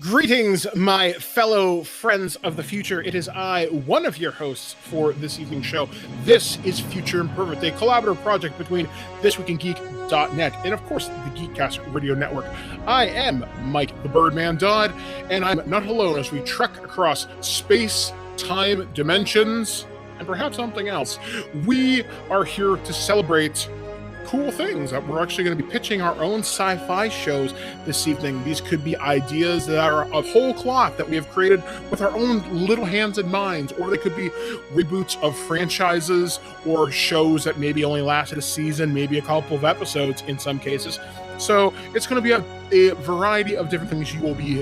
Greetings, my fellow friends of the future. It is I, one of your hosts for this evening's show. This is Future Imperfect, a collaborative project between thisweekingeek.net and, of course, the Geekcast Radio Network. I am Mike the Birdman Dodd, and I'm not alone as we trek across space, time, dimensions, and perhaps something else. We are here to celebrate cool things. We're actually going to be pitching our own sci-fi shows this evening. These could be ideas that are of whole cloth that we have created with our own little hands and minds, or they could be reboots of franchises or shows that maybe only lasted a season, maybe a couple of episodes in some cases. So it's going to be a variety of different things you will be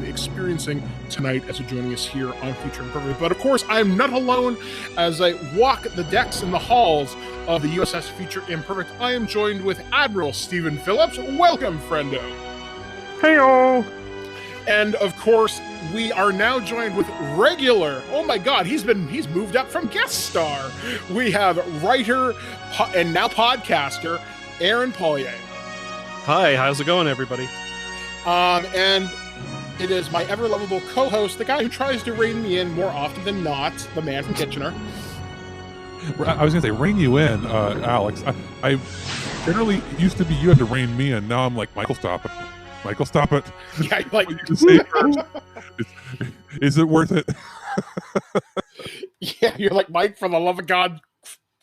experiencing tonight as you're joining us here on Future Imperfect. But of course, I'm not alone as I walk the decks and the halls of the USS Future Imperfect. I am joined with Admiral Stephen Phillips. Welcome, friendo. Hey-o. And of course, we are now joined with regular. Oh my God, he's moved up from guest star. We have writer and now podcaster Aaron Paulier. Hi, how's it going, everybody? And it is my ever-lovable co-host, the guy who tries to rein me in more often than not, the man from Kitchener. I was going to say, rein you in, Alex. I generally used to be you had to rein me in. Now I'm like, Michael, stop it. Michael, stop it. Yeah, you're like, is it worth it? Yeah, you're like, Mike, for the love of God,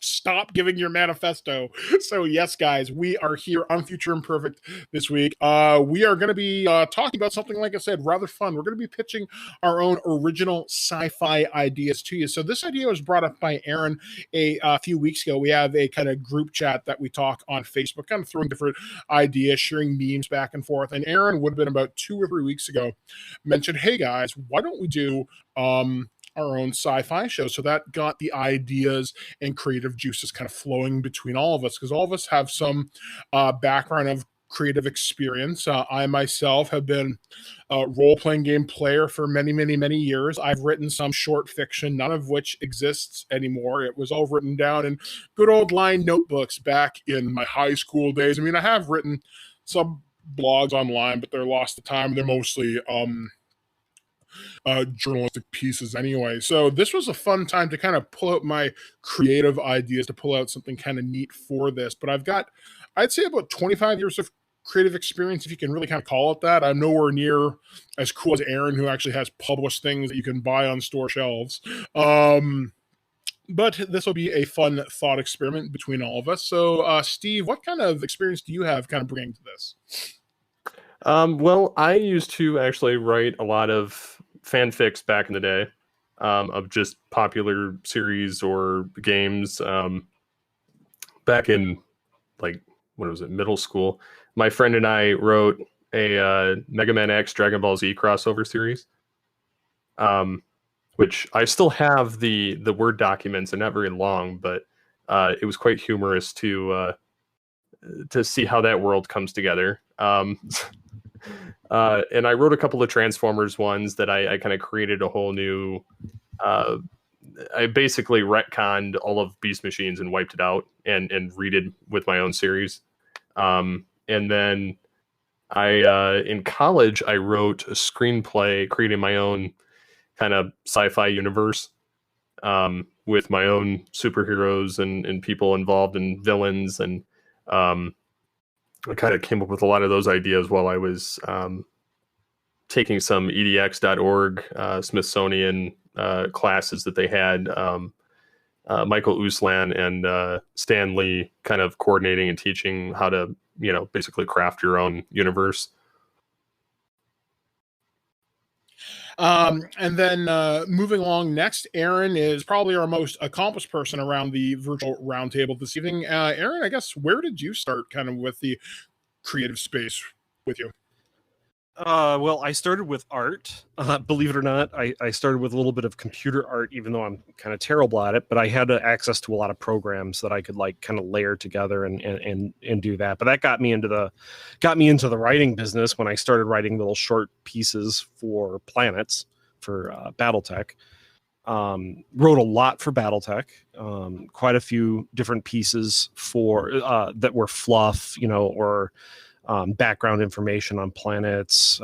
stop giving your manifesto. So yes, guys, we are here on Future Imperfect this week. We are going to be talking about something, like I said, rather fun. We're going to be pitching our own original sci-fi ideas to you. So this idea was brought up by Aaron a few weeks ago. We have a kind of group chat that we talk on Facebook, kind of throwing different ideas, sharing memes back and forth. And Aaron would have been about 2 or 3 weeks ago mentioned, hey guys, why don't we do our own sci-fi show? So that got the ideas and creative juices kind of flowing between all of us, because all of us have some background of creative experience. I myself have been a role-playing game player for many, many, many years. I've written some short fiction, none of which exists anymore. It was all written down in good old line notebooks back in my high school days. I mean, I have written some blogs online, but they're lost to time. They're mostly journalistic pieces anyway. So this was a fun time to kind of pull out my creative ideas, to pull out something kind of neat for this. But I've got, I'd say, about 25 years of creative experience, if you can really kind of call it that. I'm nowhere near as cool as Aaron, who actually has published things that you can buy on store shelves. But this will be a fun thought experiment between all of us. So Steve, what kind of experience do you have kind of bringing to this? Well, I used to actually write a lot of fanfics back in the day of just popular series or games. Back in, like, what was it, middle school, my friend and I wrote a Mega Man X Dragon Ball Z crossover series, which I still have the Word documents. They're not very long, but it was quite humorous to see how that world comes together. And I wrote a couple of Transformers ones that I kind of created a whole new, I basically retconned all of Beast Machines and wiped it out and redid with my own series. And then in college, I wrote a screenplay, creating my own kind of sci-fi universe with my own superheroes and people involved and villains. And I kind of came up with a lot of those ideas while I was taking some edx.org Smithsonian classes that they had. Michael Uslan and Stan Lee kind of coordinating and teaching how to, basically craft your own universe. And then moving along next, Aaron is probably our most accomplished person around the virtual roundtable this evening. Aaron, I guess, where did you start kind of with the creative space with you? Well, I started with art. Believe it or not, I started with a little bit of computer art, even though I'm kind of terrible at it. But I had access to a lot of programs that I could like kind of layer together and do that. But that got me into the writing business when I started writing little short pieces for planets for Battletech. Wrote a lot for Battletech. Quite a few different pieces for that were fluff, or background information on planets,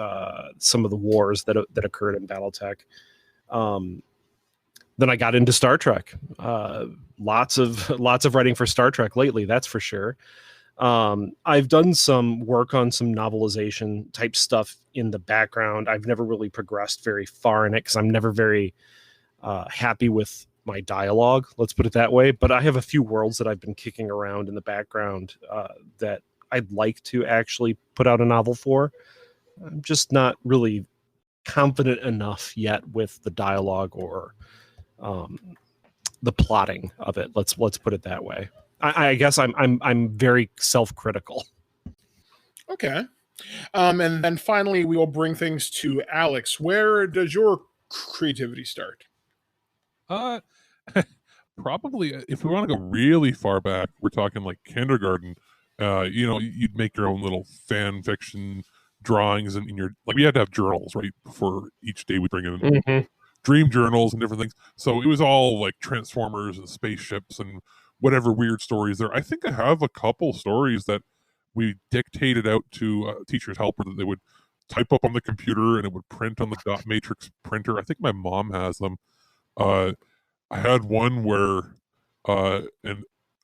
some of the wars that occurred in BattleTech. Then I got into Star Trek. Lots of writing for Star Trek lately, that's for sure. I've done some work on some novelization type stuff in the background. I've never really progressed very far in it because I'm never very happy with my dialogue, let's put it that way. But I have a few worlds that I've been kicking around in the background that I'd like to actually put out a novel for. I'm just not really confident enough yet with the dialogue or the plotting of it. Let's put it that way. I guess I'm very self-critical. Okay. And then finally, we will bring things to Alex. Where does your creativity start? Probably, if we want to go really far back, we're talking like kindergarten. You'd make your own little fan fiction drawings, and we had to have journals, right? Before each day we bring in dream journals and different things. So it was all like Transformers and spaceships and whatever weird stories there. I think I have a couple stories that we dictated out to a teacher's helper that they would type up on the computer and it would print on the dot matrix printer. I think my mom has them. I had one where an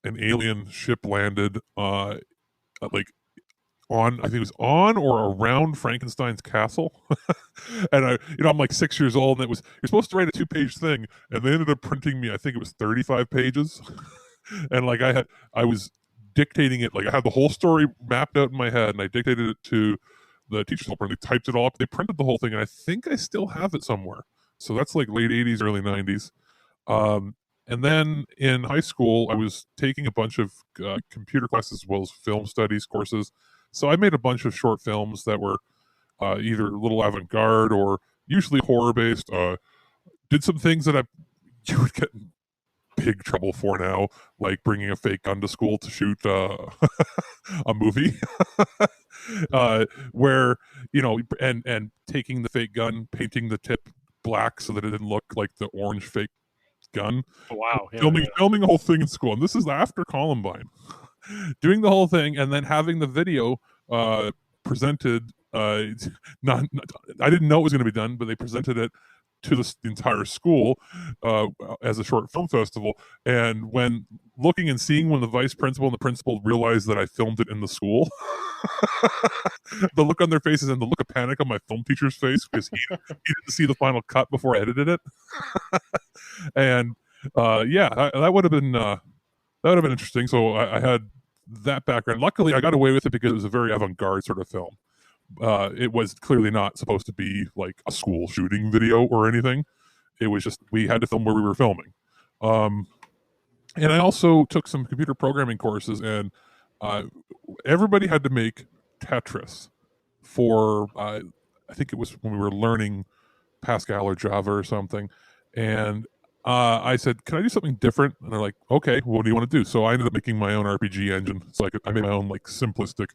alien ship landed I think it was on or around Frankenstein's castle. And I'm like 6 years old, and you're supposed to write a 2-page thing, and they ended up printing me, I think it was 35 pages. And like I was dictating it, like I had the whole story mapped out in my head, and I dictated it to the teacher's helper, and they typed it all up. They printed the whole thing, and I think I still have it somewhere. So that's like late 80s, early 90s. And then in high school, I was taking a bunch of computer classes as well as film studies courses. So I made a bunch of short films that were either a little avant-garde or usually horror-based. Did some things that you would get in big trouble for now, like bringing a fake gun to school to shoot a movie. Where, and taking the fake gun, painting the tip black so that it didn't look like the orange fake gun. Oh, wow. Yeah, filming the whole thing in school. And this is after Columbine. Doing the whole thing and then having the video presented. I didn't know it was going to be done, but they presented it to the entire school as a short film festival. And when looking and seeing when the vice principal and the principal realized that I filmed it in the school, the look on their faces and the look of panic on my film teacher's face, because he didn't see the final cut before I edited it. And that would have been interesting. So I had that background. Luckily, I got away with it because it was a very avant-garde sort of film. It was clearly not supposed to be like a school shooting video or anything. It was just we had to film where we were filming. And I also took some computer programming courses, and everybody had to make Tetris for I think it was when we were learning Pascal or Java or something. And I said, can I do something different? And they're like, okay, what do you want to do? So I ended up making my own RPG engine. So I made my own like simplistic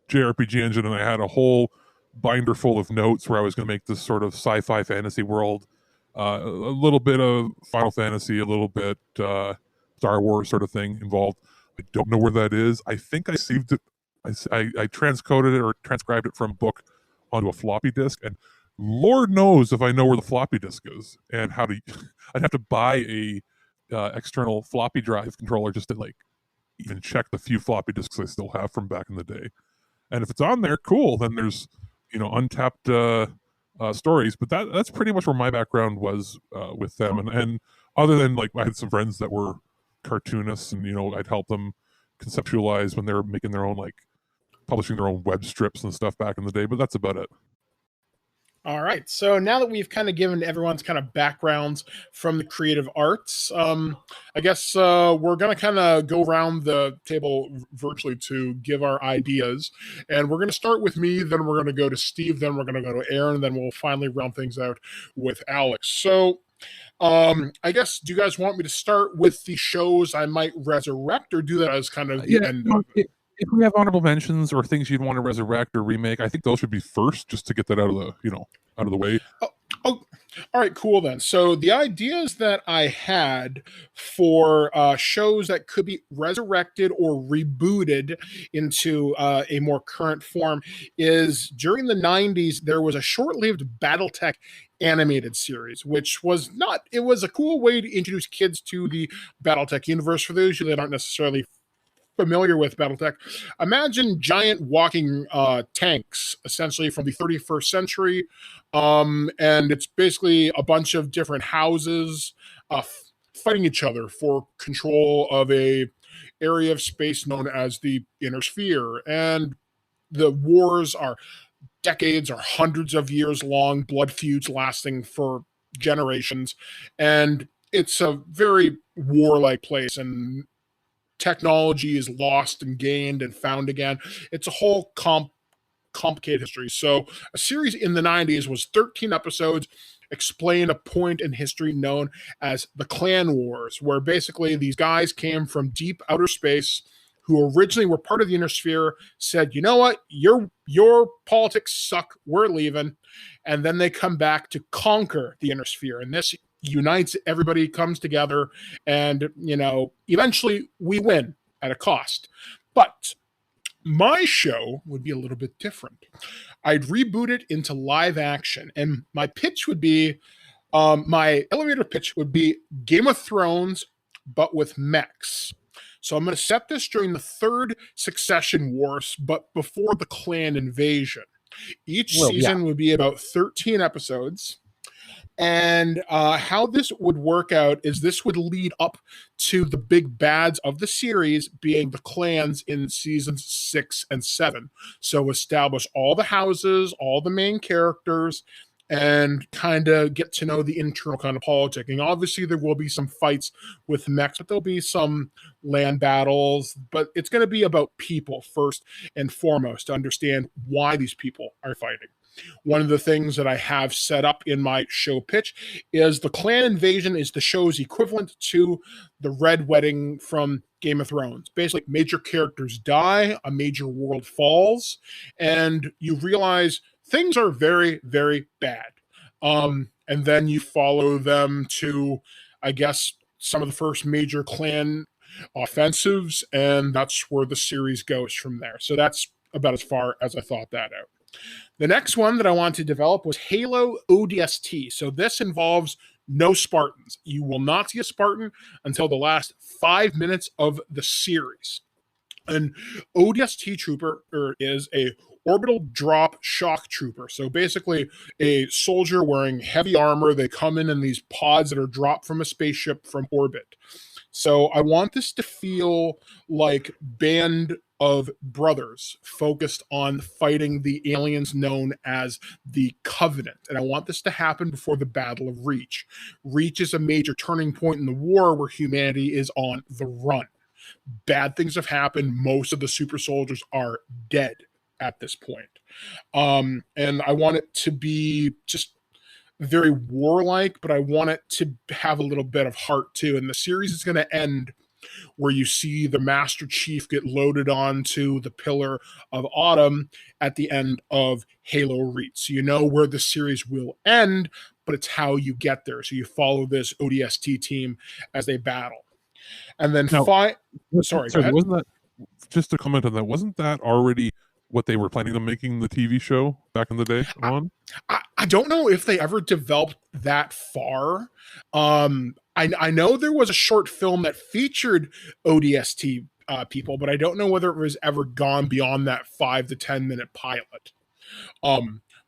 JRPG engine, and I had a whole binder full of notes where I was going to make this sort of sci-fi fantasy world, a little bit of Final Fantasy, a little bit Star Wars sort of thing involved. I don't know where that is. I think I saved it. I transcoded it or transcribed it from a book onto a floppy disk, and Lord knows if I know where the floppy disk is and how to. I'd have to buy a external floppy drive controller just to like even check the few floppy disks I still have from back in the day. And if it's on there, cool. Then there's untapped stories. But that's pretty much where my background was with them. And other than like I had some friends that were cartoonists, and I'd help them conceptualize when they were making their own like publishing their own web strips and stuff back in the day. But that's about it. All right. So now that we've kind of given everyone's kind of backgrounds from the creative arts, I guess we're going to kind of go around the table virtually to give our ideas. And we're going to start with me, then we're going to go to Steve, then we're going to go to Aaron, then we'll finally round things out with Alex. So I guess, do you guys want me to start with the shows I might resurrect, or do that as kind of the end of it? If we have honorable mentions or things you'd want to resurrect or remake, I think those should be first, just to get that out of the way. All right, cool then. So the ideas that I had for shows that could be resurrected or rebooted into a more current form is during the 90s, there was a short-lived Battletech animated series, which was not, it was a cool way to introduce kids to the Battletech universe. For those that aren't necessarily familiar with Battletech, imagine giant walking tanks, essentially from the 31st century, and it's basically a bunch of different houses fighting each other for control of a area of space known as the inner sphere. And the wars are decades or hundreds of years long, blood feuds lasting for generations, and it's a very warlike place, and technology is lost and gained and found again. It's a whole complicated history. So a series in the 90s was 13 episodes, explained a point in history known as the Clan Wars, where basically these guys came from deep outer space who originally were part of the inner sphere, said, you know what, your politics suck, we're leaving. And then they come back to conquer the inner sphere. And this unites everybody, comes together, and eventually we win at a cost. But my show would be a little bit different. I'd reboot it into live action, and my pitch would be my elevator pitch would be Game of Thrones, but with mechs. So I'm going to set this during the third Succession Wars, but before the clan invasion. Each season would be about 13 episodes. And how this would work out is this would lead up to the big bads of the series being the clans in seasons 6 and 7. So establish all the houses, all the main characters, and kind of get to know the internal kind of politicking. Obviously, there will be some fights with mechs, but there'll be some land battles. But it's going to be about people first and foremost to understand why these people are fighting. One of the things that I have set up in my show pitch is the clan invasion is the show's equivalent to the Red Wedding from Game of Thrones. Basically, major characters die, a major world falls, and you realize things are very, very bad. And then you follow them to, I guess, some of the first major clan offensives, and that's where the series goes from there. So that's about as far as I thought that out. The next one that I wanted to develop was Halo ODST. So this involves no Spartans. You will not see a Spartan until the last 5 minutes of the series. An ODST trooper is a orbital drop shock trooper. So basically a soldier wearing heavy armor. They come in these pods that are dropped from a spaceship from orbit. So I want this to feel like Band of Brothers focused on fighting the aliens known as the Covenant. And I want this to happen before the Battle of Reach. Reach is a major turning point in the war where humanity is on the run. Bad things have happened. Most of the super soldiers are dead at this point. And I want it to be just very warlike, but I want it to have a little bit of heart too. And the series is going to end where you see the Master Chief get loaded onto the Pillar of Autumn at the end of Halo Reach. So you know where the series will end, but it's how you get there. So you follow this ODST team as they battle. And then sorry, wasn't that, just to comment on that, wasn't that already what they were planning on making the TV show back in the day on? I don't know if they ever developed that far. I know there was a short film that featured ODST people, but I don't know whether it was ever gone beyond that 5 to 10 minute pilot.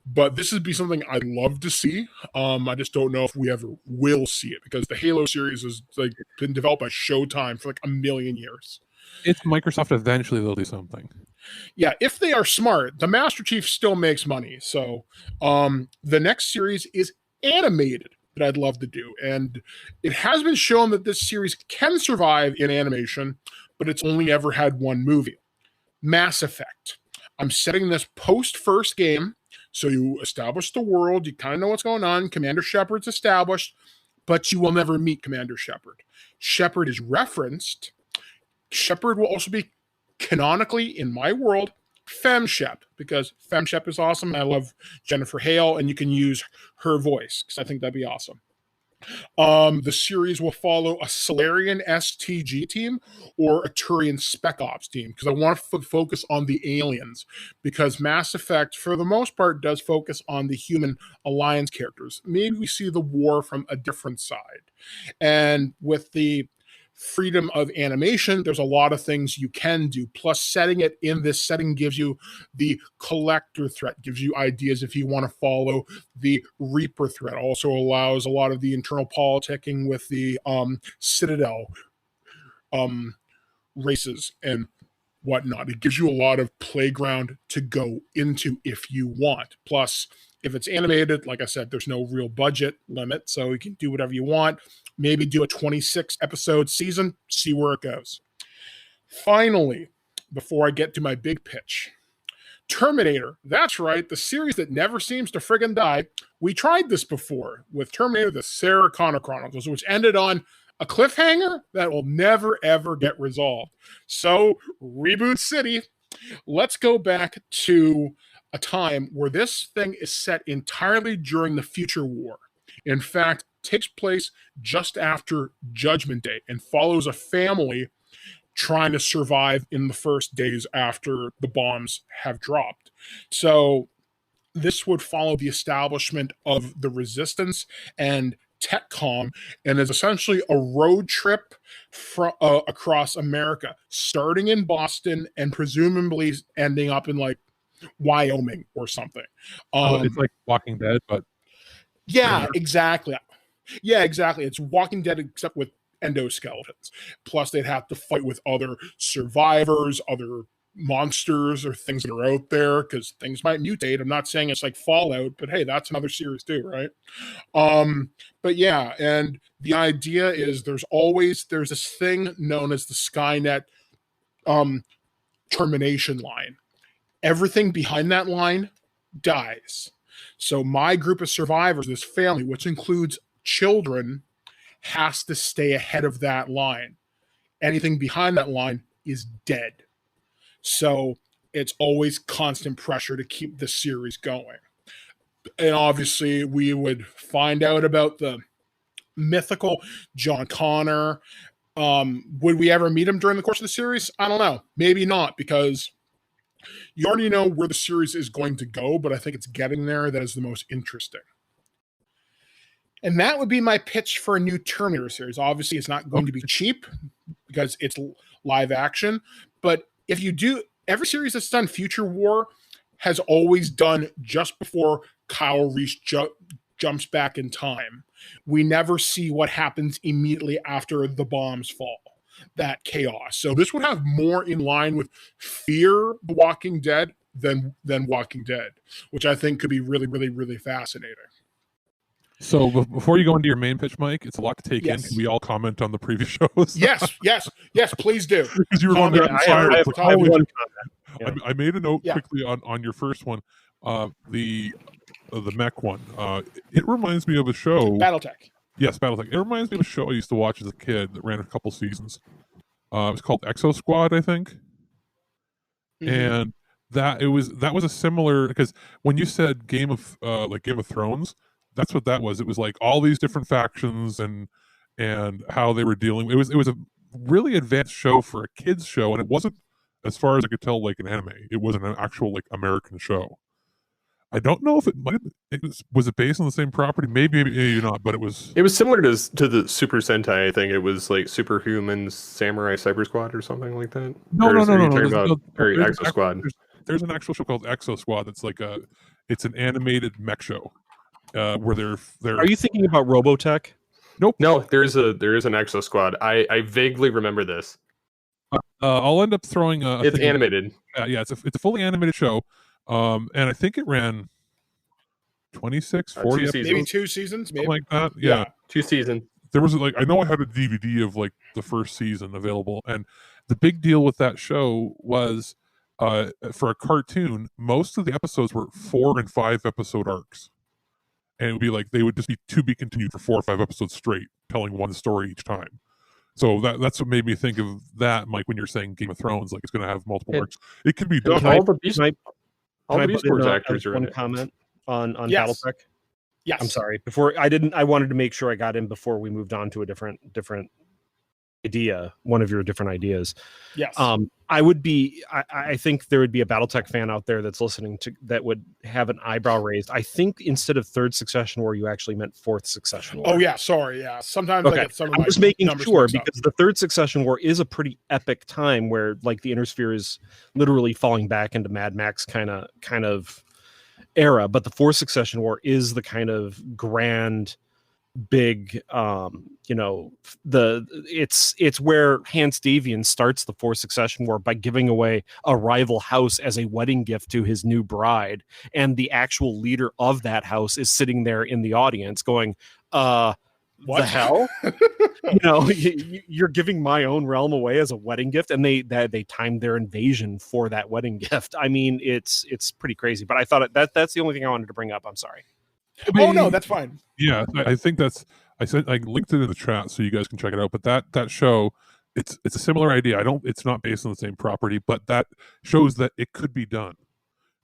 But this would be something I'd love to see. I just don't know if we ever will see it because the Halo series has been developed by Showtime for a million years. It's Microsoft. Eventually they'll do something. Yeah, if they are smart, the Master Chief still makes money. So the next series is animated that I'd love to do. And it has been shown that this series can survive in animation, but it's only ever had one movie. Mass Effect. I'm setting this post-first game, so you establish the world, you kind of know what's going on, Commander Shepard's established, but you will never meet Commander Shepard. Shepard is referenced. Shepard will also be canonically, in my world, FemShep, because FemShep is awesome. I love Jennifer Hale, and you can use her voice because I think that'd be awesome. The series will follow a Solarian STG team or a Turian Spec Ops team because I want to focus on the aliens, because Mass Effect, for the most part, does focus on the human alliance characters. Maybe we see the war from a different side. And with the freedom of animation, there's a lot of things you can do. Plus, setting it in this setting gives you the collector threat, gives you ideas if you want to follow the Reaper threat. Also allows a lot of the internal politicking with the Citadel races and whatnot. It gives you a lot of playground to go into if you want. Plus, if it's animated, like I said, there's no real budget limit, so you can do whatever you want. Maybe do a 26 episode season, see where it goes. Finally, before I get to my big pitch, Terminator. That's right, the series that never seems to friggin' die. We tried this before with Terminator, the Sarah Connor Chronicles, which ended on a cliffhanger that will never, ever get resolved. So, Reboot City, let's go back to a time where this thing is set entirely during the future war. In fact, takes place just after Judgment Day and follows a family trying to survive in the first days after the bombs have dropped. So this would follow the establishment of the Resistance and TechCom, and is essentially a road trip across America, starting in Boston and presumably ending up in like Wyoming or something. It's like Walking Dead, but yeah, exactly. Yeah, exactly. It's Walking Dead except with endoskeletons. Plus, they'd have to fight with other survivors, other monsters, or things that are out there, because things might mutate. I'm not saying it's like Fallout, but hey, that's another series too, right? But yeah, and the idea is there's this thing known as the Skynet termination line. Everything behind that line dies. So my group of survivors, this family, which includes children, has to stay ahead of that line. Anything behind that line is dead. So it's always constant pressure to keep the series going. And obviously we would find out about the mythical John Connor. Would we ever meet him during the course of the series? I don't know. Maybe not, because you already know where the series is going to go, but I think it's getting there that is the most interesting. And that would be my pitch for a new Terminator series. Obviously, it's not going to be cheap because it's live action. But if you do, every series that's done Future War has always done just before Kyle Reese jumps back in time. We never see what happens immediately after the bombs fall. That chaos. So this would have more in line with Fear the Walking Dead than Walking Dead, which I think could be really, really, really fascinating. So before you go into your main pitch, Mike, it's a lot to take in. Yes. Can we all comment on the previous shows? Yes, please do. Because you were going Comment. down the fire. I have one comment. Yeah. I made a note Yeah. quickly on your first one, the mech one. It reminds me of a show. Battletech. Yes, Battletech. It reminds me of a show I used to watch as a kid that ran a couple seasons. It was called Exo Squad, I think. Mhm. And that was a similar, because when you said Game of Thrones, that's what that was. It was like all these different factions and how they were dealing. It was a really advanced show for a kids show, and it wasn't, as far as I could tell, like an anime. It wasn't an actual like American show. I don't know if was it based on the same property? Maybe not, but it was similar to the Super Sentai. I think it was like Superhuman Samurai Cyber Squad or something like that. No. Exo Squad. There's an actual show called Exo Squad that's like it's an animated mech show where they're. Are you thinking about Robotech? Nope. No, there is an Exo Squad. I vaguely remember this. I'll end up throwing it's animated. Yeah, it's a fully animated show. And I think it ran 26, 40 episodes. Maybe 2 seasons, maybe. Something like that. Yeah. 2 seasons. There was I know I had a DVD of like the first season available, and the big deal with that show was for a cartoon, most of the episodes were 4 and 5 episode arcs. And it would be like they would just be to be continued for 4 or 5 episodes straight, telling one story each time. So that's what made me think of that, Mike, when you're saying Game of Thrones, like it's going to have multiple Yeah. arcs. It could be No, done. all the Beast Can I Wars put in actors are in one it. comment on Yes. Battletech? Yes. I'm sorry. I wanted to make sure I got in before we moved on to a different idea, one of your different ideas. Yes. I think there would be a Battletech fan out there that's listening to that would have an eyebrow raised. I think instead of third succession war, you actually meant fourth succession war. Oh yeah, sorry. Yeah. Sometimes I get some of I'm my just making numbers sure mixed up. because the third succession war is a pretty epic time where like the inner sphere is literally falling back into Mad Max kind of era, but the fourth succession war is the kind of grand big it's where Hans Devian starts the fourth succession war by giving away a rival house as a wedding gift to his new bride, and the actual leader of that house is sitting there in the audience going what the hell? You're giving my own realm away as a wedding gift, and they timed their invasion for that wedding gift. I mean, it's pretty crazy, but I thought that's the only thing I wanted to bring up. I'm sorry. Oh no, that's fine. Yeah, I think I linked it in the chat so you guys can check it out. But that show, it's a similar idea. It's not based on the same property, but that shows that it could be done.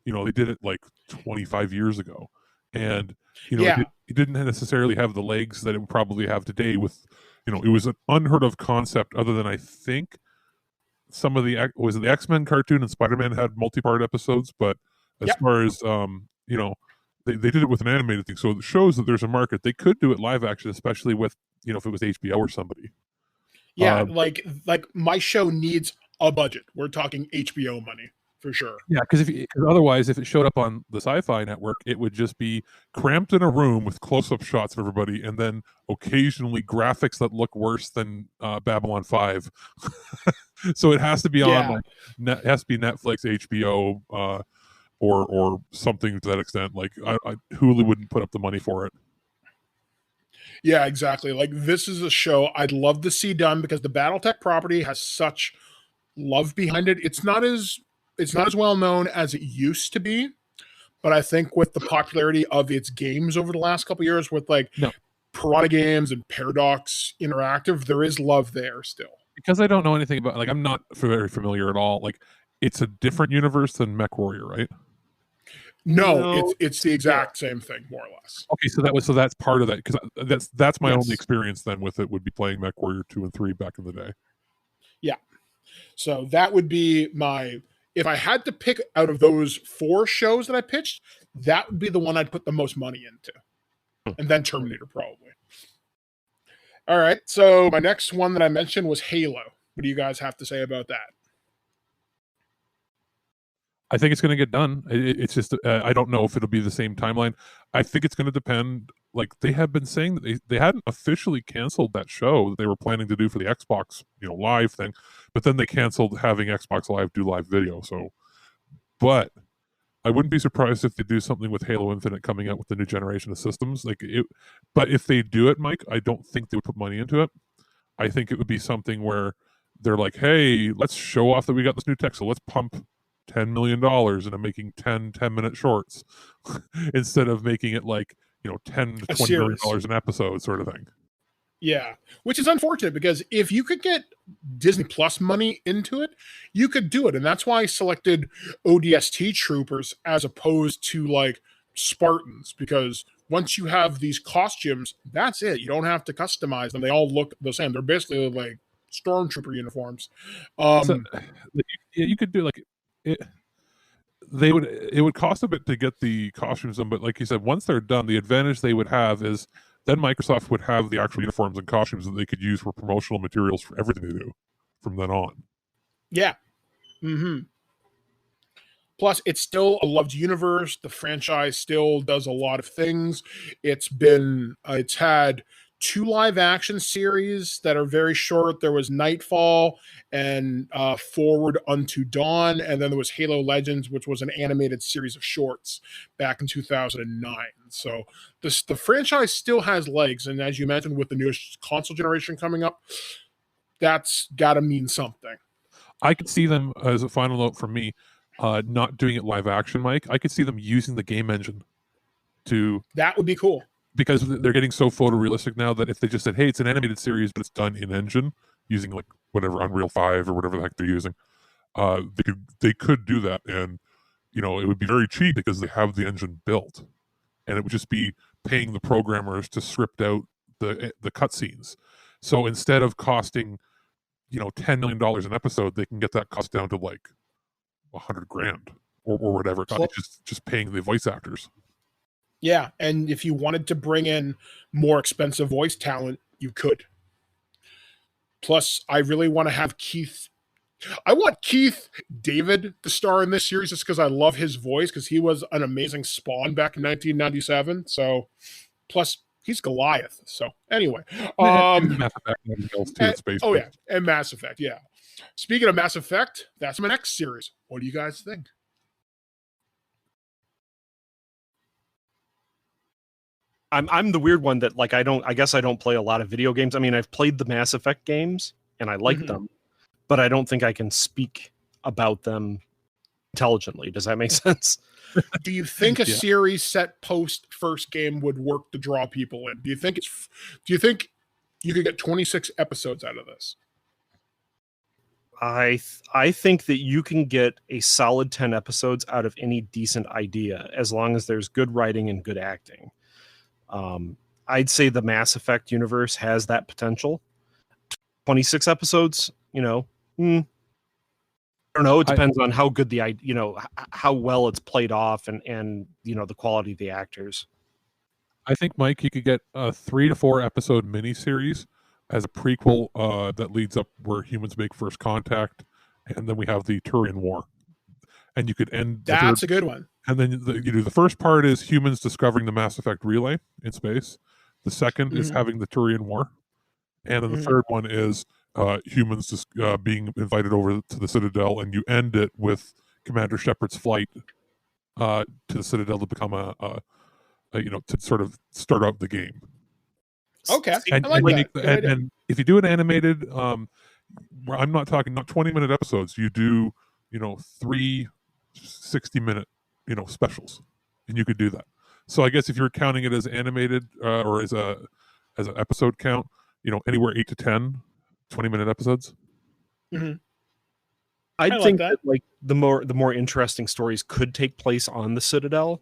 They did it like 25 years ago, and it didn't necessarily have the legs that it would probably have today. With it was an unheard of concept. Other than I think some of the X-Men cartoon and Spider-Man had multi-part episodes, but as far as They did it with an animated thing, so it shows that there's a market. They could do it live action, especially with if it was HBO or somebody. Yeah, like my show needs a budget. We're talking HBO money for sure. Yeah, because otherwise, if it showed up on the Sci-Fi network, it would just be cramped in a room with close-up shots of everybody, and then occasionally graphics that look worse than Babylon 5. So it has to be on it has to be Netflix, HBO. Or something to that extent. Like Hulu wouldn't put up the money for it. Yeah, exactly. Like this is a show I'd love to see done because the Battletech property has such love behind it. It's not as well known as it used to be, but I think with the popularity of its games over the last couple of years, with Piranha Games and Paradox Interactive, there is love there still. Because I don't know anything about, I'm not very familiar at all. Like it's a different universe than MechWarrior, right? No, it's the exact same thing, more or less. Okay, so that's part of that, because that's my only experience then with it would be playing MechWarrior 2 and 3 back in the day. Yeah, so that would be if I had to pick out of those 4 shows that I pitched, that would be the one I'd put the most money into, and then Terminator probably. All right, so my next one that I mentioned was Halo. What do you guys have to say about that? I think it's going to get done. It's just I don't know if it'll be the same timeline. I think it's going to depend. Like they have been saying that they hadn't officially canceled that show that they were planning to do for the Xbox, live thing, but then they canceled having Xbox Live do live video. So, but I wouldn't be surprised if they do something with Halo Infinite coming out with the new generation of systems. But if they do it, Mike, I don't think they would put money into it. I think it would be something where they're like, "Hey, let's show off that we got this new tech, so let's pump $10 million into making 10-minute shorts instead of making it like $10 to $20 million an episode sort of thing." Yeah, which is unfortunate because if you could get Disney Plus money into it, you could do it. And that's why I selected ODST troopers as opposed to like Spartans, because once you have these costumes, that's it. You don't have to customize them. They all look the same. They're basically like stormtrooper uniforms. You could do like it. It would cost a bit to get the costumes done, but like you said, once they're done, the advantage they would have is then Microsoft would have the actual uniforms and costumes that they could use for promotional materials for everything they do from then on. Yeah. Mm-hmm. Plus, it's still a loved universe. The franchise still does a lot of things. It's had 2 live action series that are very short. There was Nightfall and Forward Unto Dawn, and then there was Halo Legends, which was an animated series of shorts back in 2009. So the franchise still has legs, and as you mentioned, with the newest console generation coming up, that's got to mean something. I could see them, as a final note from me, not doing it live action, Mike. I could see them using the game engine to... That would be cool. Because they're getting so photorealistic now that if they just said, "Hey, it's an animated series, but it's done in engine," using like whatever Unreal 5 or whatever the heck they're using. They could do that, and it would be very cheap because they have the engine built, and it would just be paying the programmers to script out the cutscenes. So instead of costing $10 million an episode, they can get that cost down to like $100,000 or whatever. Just paying the voice actors. Yeah, and if you wanted to bring in more expensive voice talent, you could. Plus, I really want to have I want Keith David to star in this series just because I love his voice, because he was an amazing Spawn back in 1997. So, plus he's Goliath. So anyway, Mass Effect and Mass Effect. Yeah. Speaking of Mass Effect, that's my next series. What do you guys think? I'm the weird one that I guess I don't play a lot of video games. I mean, I've played the Mass Effect games and I like them, but I don't think I can speak about them intelligently. Does that make sense? Do you think a series set post first game would work to draw people in? Do you think you could get 26 episodes out of this? I think that you can get a solid 10 episodes out of any decent idea as long as there's good writing and good acting. I'd say the Mass Effect universe has that potential. 26 episodes, I don't know. It depends on how good how well it's played off and the quality of the actors. I think, Mike, you could get a 3 to 4 episode miniseries as a prequel that leads up where humans make first contact, and then we have the Turian War, and you could end. That's a good one. And then you do the first part is humans discovering the Mass Effect relay in space. The second is having the Turian War, and then the third one is humans just being invited over to the Citadel, and you end it with Commander Shepard's flight to the Citadel to become to sort of start out the game. Okay, and, I like that. And if you do it animated, I'm not talking 20-minute episodes. You do 3 60-minute specials, and you could do that. So I guess if you're counting it as animated or as an episode count, anywhere 8 to 10 20-minute episodes. I think that like the more interesting stories could take place on the Citadel,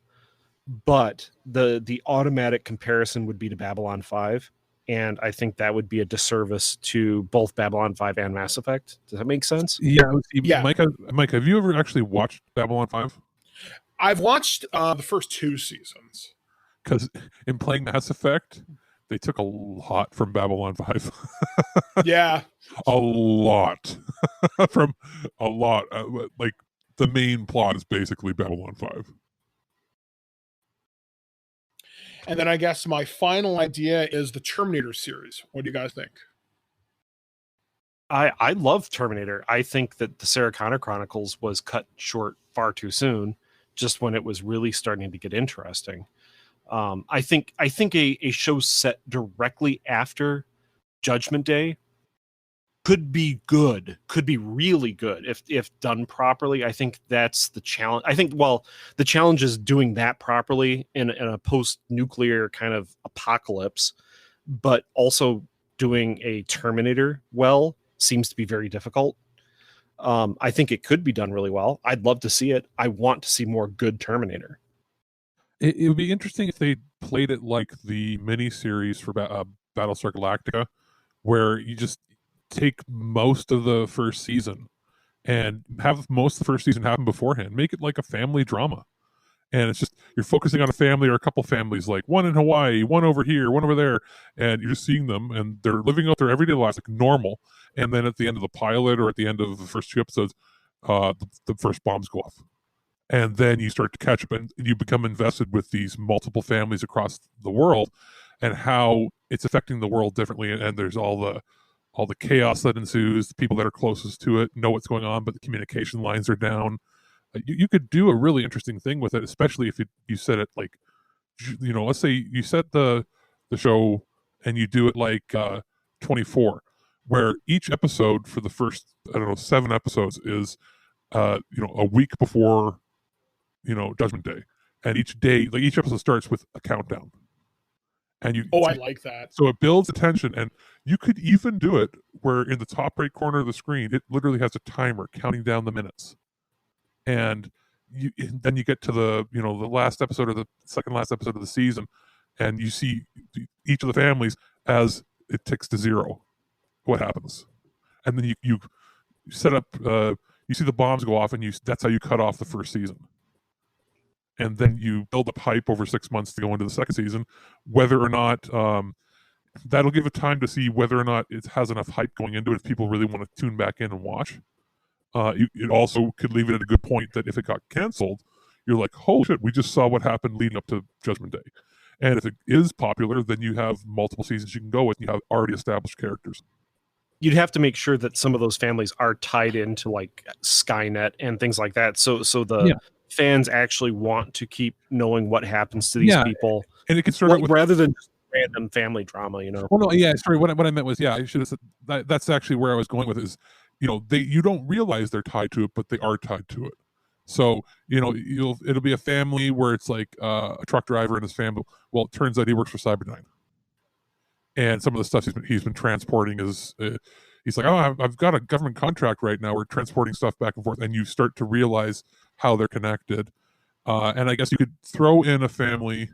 but the automatic comparison would be to Babylon 5, and I think that would be a disservice to both Babylon 5 and Mass Effect. Does that make sense? Yeah. Mike, have you ever actually watched Babylon 5? I've watched the first 2 seasons. Because in playing Mass Effect, they took a lot from Babylon 5. Yeah. A lot. From a lot. Like, the main plot is basically Babylon 5. And then I guess my final idea is the Terminator series. What do you guys think? I love Terminator. I think that the Sarah Connor Chronicles was cut short far too soon, just when it was really starting to get interesting. I think a show set directly after Judgment Day could be good, could be really good if done properly. I think that's the challenge. The challenge is doing that properly in a post-nuclear kind of apocalypse, but also doing a Terminator well seems to be very difficult. I think it could be done really well. I'd love to see it. I want to see more good Terminator. It would be interesting if they played it like the mini-series for Battlestar Galactica, where you just take most of the first season and have most of the first season happen beforehand. Make it like a family drama. And it's just, you're focusing on a family or a couple families, like one in Hawaii, one over here, one over there, and you're just seeing them, and they're living out their everyday lives like normal. And then at the end of the pilot or at the end of the first 2 episodes, the first bombs go off. And then you start to catch up, and you become invested with these multiple families across the world and how it's affecting the world differently. And there's all the chaos that ensues. The people that are closest to it know what's going on, but the communication lines are down. You could do a really interesting thing with it, especially if you set it like, let's say you set the show and you do it like 24, where each episode for the first 7 episodes is a week before Judgment Day, and each day, like each episode starts with a countdown, And I like that. So it builds attention, and you could even do it where in the top right corner of the screen, it literally has a timer counting down the minutes. And then you get to the last episode or the second last episode of the season, and you see each of the families as it ticks to 0. What happens? And then you set up. You see the bombs go off, and that's how you cut off the first season. And then you build up hype over 6 months to go into the second season, whether or not that'll give it time to see whether or not it has enough hype going into it if people really want to tune back in and watch. It also could leave it at a good point that if it got canceled, you're like, holy shit, we just saw what happened leading up to Judgment Day. And if it is popular, then you have multiple seasons you can go with, and you have already established characters. You'd have to make sure that some of those families are tied into like Skynet and things like that. So the fans actually want to keep knowing what happens to these people. And it can start out with, rather than just random family drama, Well, no, yeah, sorry. What I meant was, I should have said that's actually where I was going with is, you don't realize they're tied to it, but they are tied to it. So, it'll be a family where it's like a truck driver and his family. Well, it turns out he works for Cyberdyne. And some of the stuff he's been transporting is, he's like, oh, I've got a government contract right now. We're transporting stuff back and forth. And you start to realize how they're connected. And I guess you could throw in a family,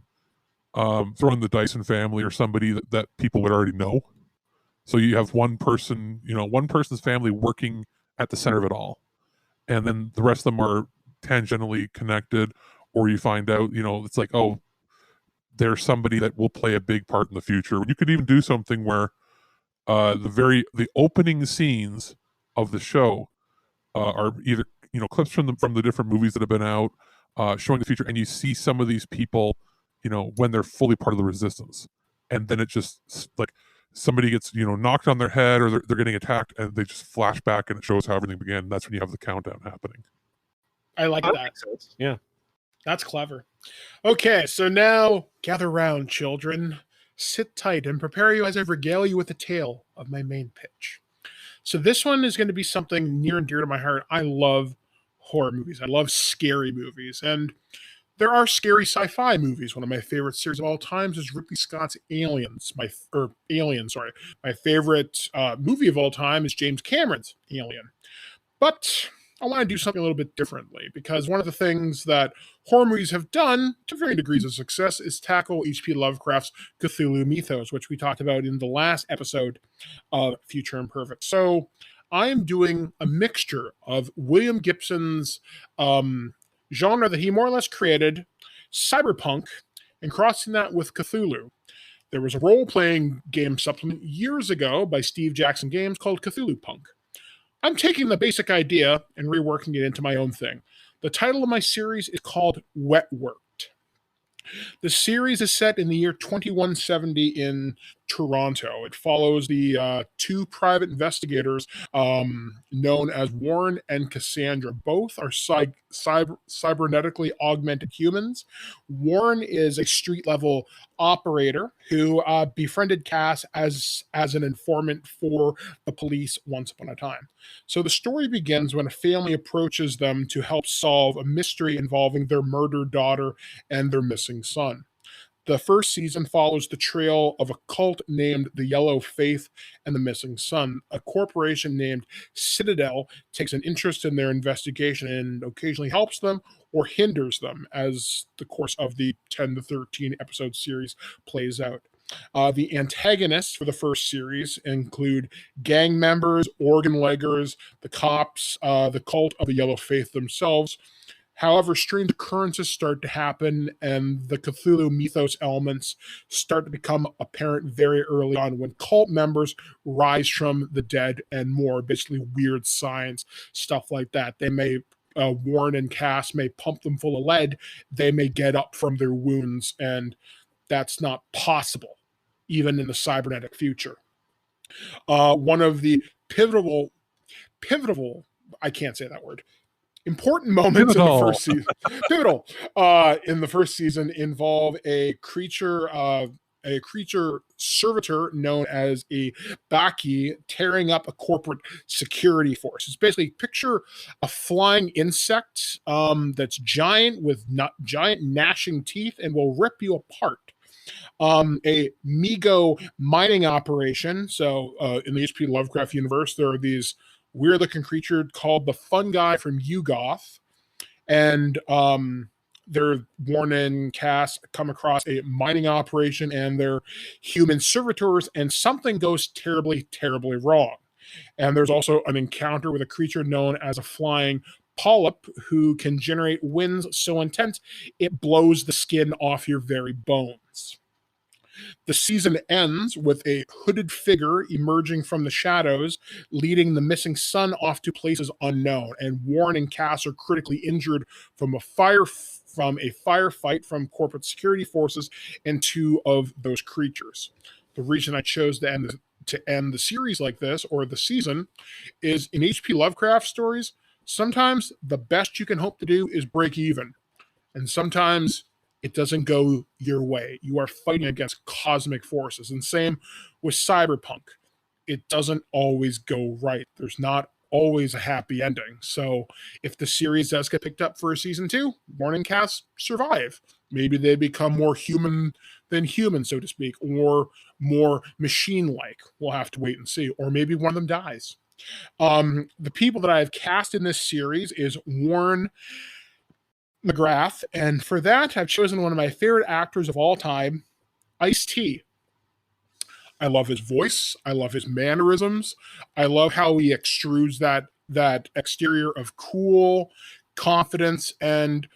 throw in the Dyson family or somebody that people would already know. So you have one person, one person's family working at the center of it all. And then the rest of them are tangentially connected, or you find out, it's like, oh, there's somebody that will play a big part in the future. You could even do something where the opening scenes of the show are either clips from the different movies that have been out, showing the future, and you see some of these people, when they're fully part of the resistance, and then it just like somebody gets knocked on their head or they're getting attacked, and they just flash back and it shows how everything began. That's when you have the countdown happening. I like that. Yeah, that's clever. Okay, so now gather round, children. Sit tight and prepare you as I regale you with the tale of my main pitch. So this one is going to be something near and dear to my heart. I love horror movies. I love scary movies. And there are scary sci-fi movies. One of my favorite series of all times is Ridley Scott's Aliens. My favorite movie of all time is James Cameron's Alien. But I want to do something a little bit differently, because one of the things that horror movies have done to varying degrees of success is tackle H.P. Lovecraft's Cthulhu mythos, which we talked about in the last episode of Future Imperfect. So I am doing a mixture of William Gibson's genre that he more or less created, cyberpunk, and crossing that with Cthulhu. There was a role-playing game supplement years ago by Steve Jackson Games called Cthulhu Punk. I'm taking the basic idea and reworking it into my own thing. The title of my series is called Wetworked. The series is set in the year 2170 in Toronto. It follows the two private investigators known as Warren and Cassandra. Both are cybernetically augmented humans. Warren is a street-level operator who befriended Cass as an informant for the police once upon a time. So the story begins when a family approaches them to help solve a mystery involving their murdered daughter and their missing son. The first season follows the trail of a cult named the Yellow Faith and the missing son. A corporation named Citadel takes an interest in their investigation and occasionally helps them or hinders them as the course of the 10 to 13 episode series plays out. The antagonists for the first series include gang members, organ leggers, the cops, the cult of the Yellow Faith themselves. However, strange occurrences start to happen, and the Cthulhu mythos elements start to become apparent very early on when cult members rise from the dead and more, basically weird science, stuff like that. They may, Warren and Cass may pump them full of lead. They may get up from their wounds, and that's not possible, even in the cybernetic future. One of the pivotal, I can't say that word, important moments in the first season, in the first season involve a creature servitor known as a Baki tearing up a corporate security force. It's basically, picture a flying insect that's giant with giant gnashing teeth and will rip you apart. A Migo mining operation. So in the HP Lovecraft universe, there are these weird-looking creatures called the fungi from Yugoth, and their Warren and Cass come across a mining operation and they're human servitors, and something goes terribly, terribly wrong. And there's also an encounter with a creature known as a flying polyp who can generate winds so intense it blows the skin off your very bones. The season ends with a hooded figure emerging from the shadows, leading the missing son off to places unknown. And Warren and Cass are critically injured from a firefight from corporate security forces and two of those creatures. The reason I chose to end the series like this, or the season, is in H.P. Lovecraft stories, sometimes the best you can hope to do is break even. And sometimes it doesn't go your way. You are fighting against cosmic forces. And same with cyberpunk. It doesn't always go right. There's not always a happy ending. So if the series does get picked up for a season 2, Warren and Cass survive. Maybe they become more human than human, so to speak, or more machine-like. We'll have to wait and see. Or maybe one of them dies. The people that I've cast in this series is Warren McGrath, and for that, I've chosen one of my favorite actors of all time, Ice-T. I love his voice. I love his mannerisms. I love how he extrudes that exterior of cool confidence, and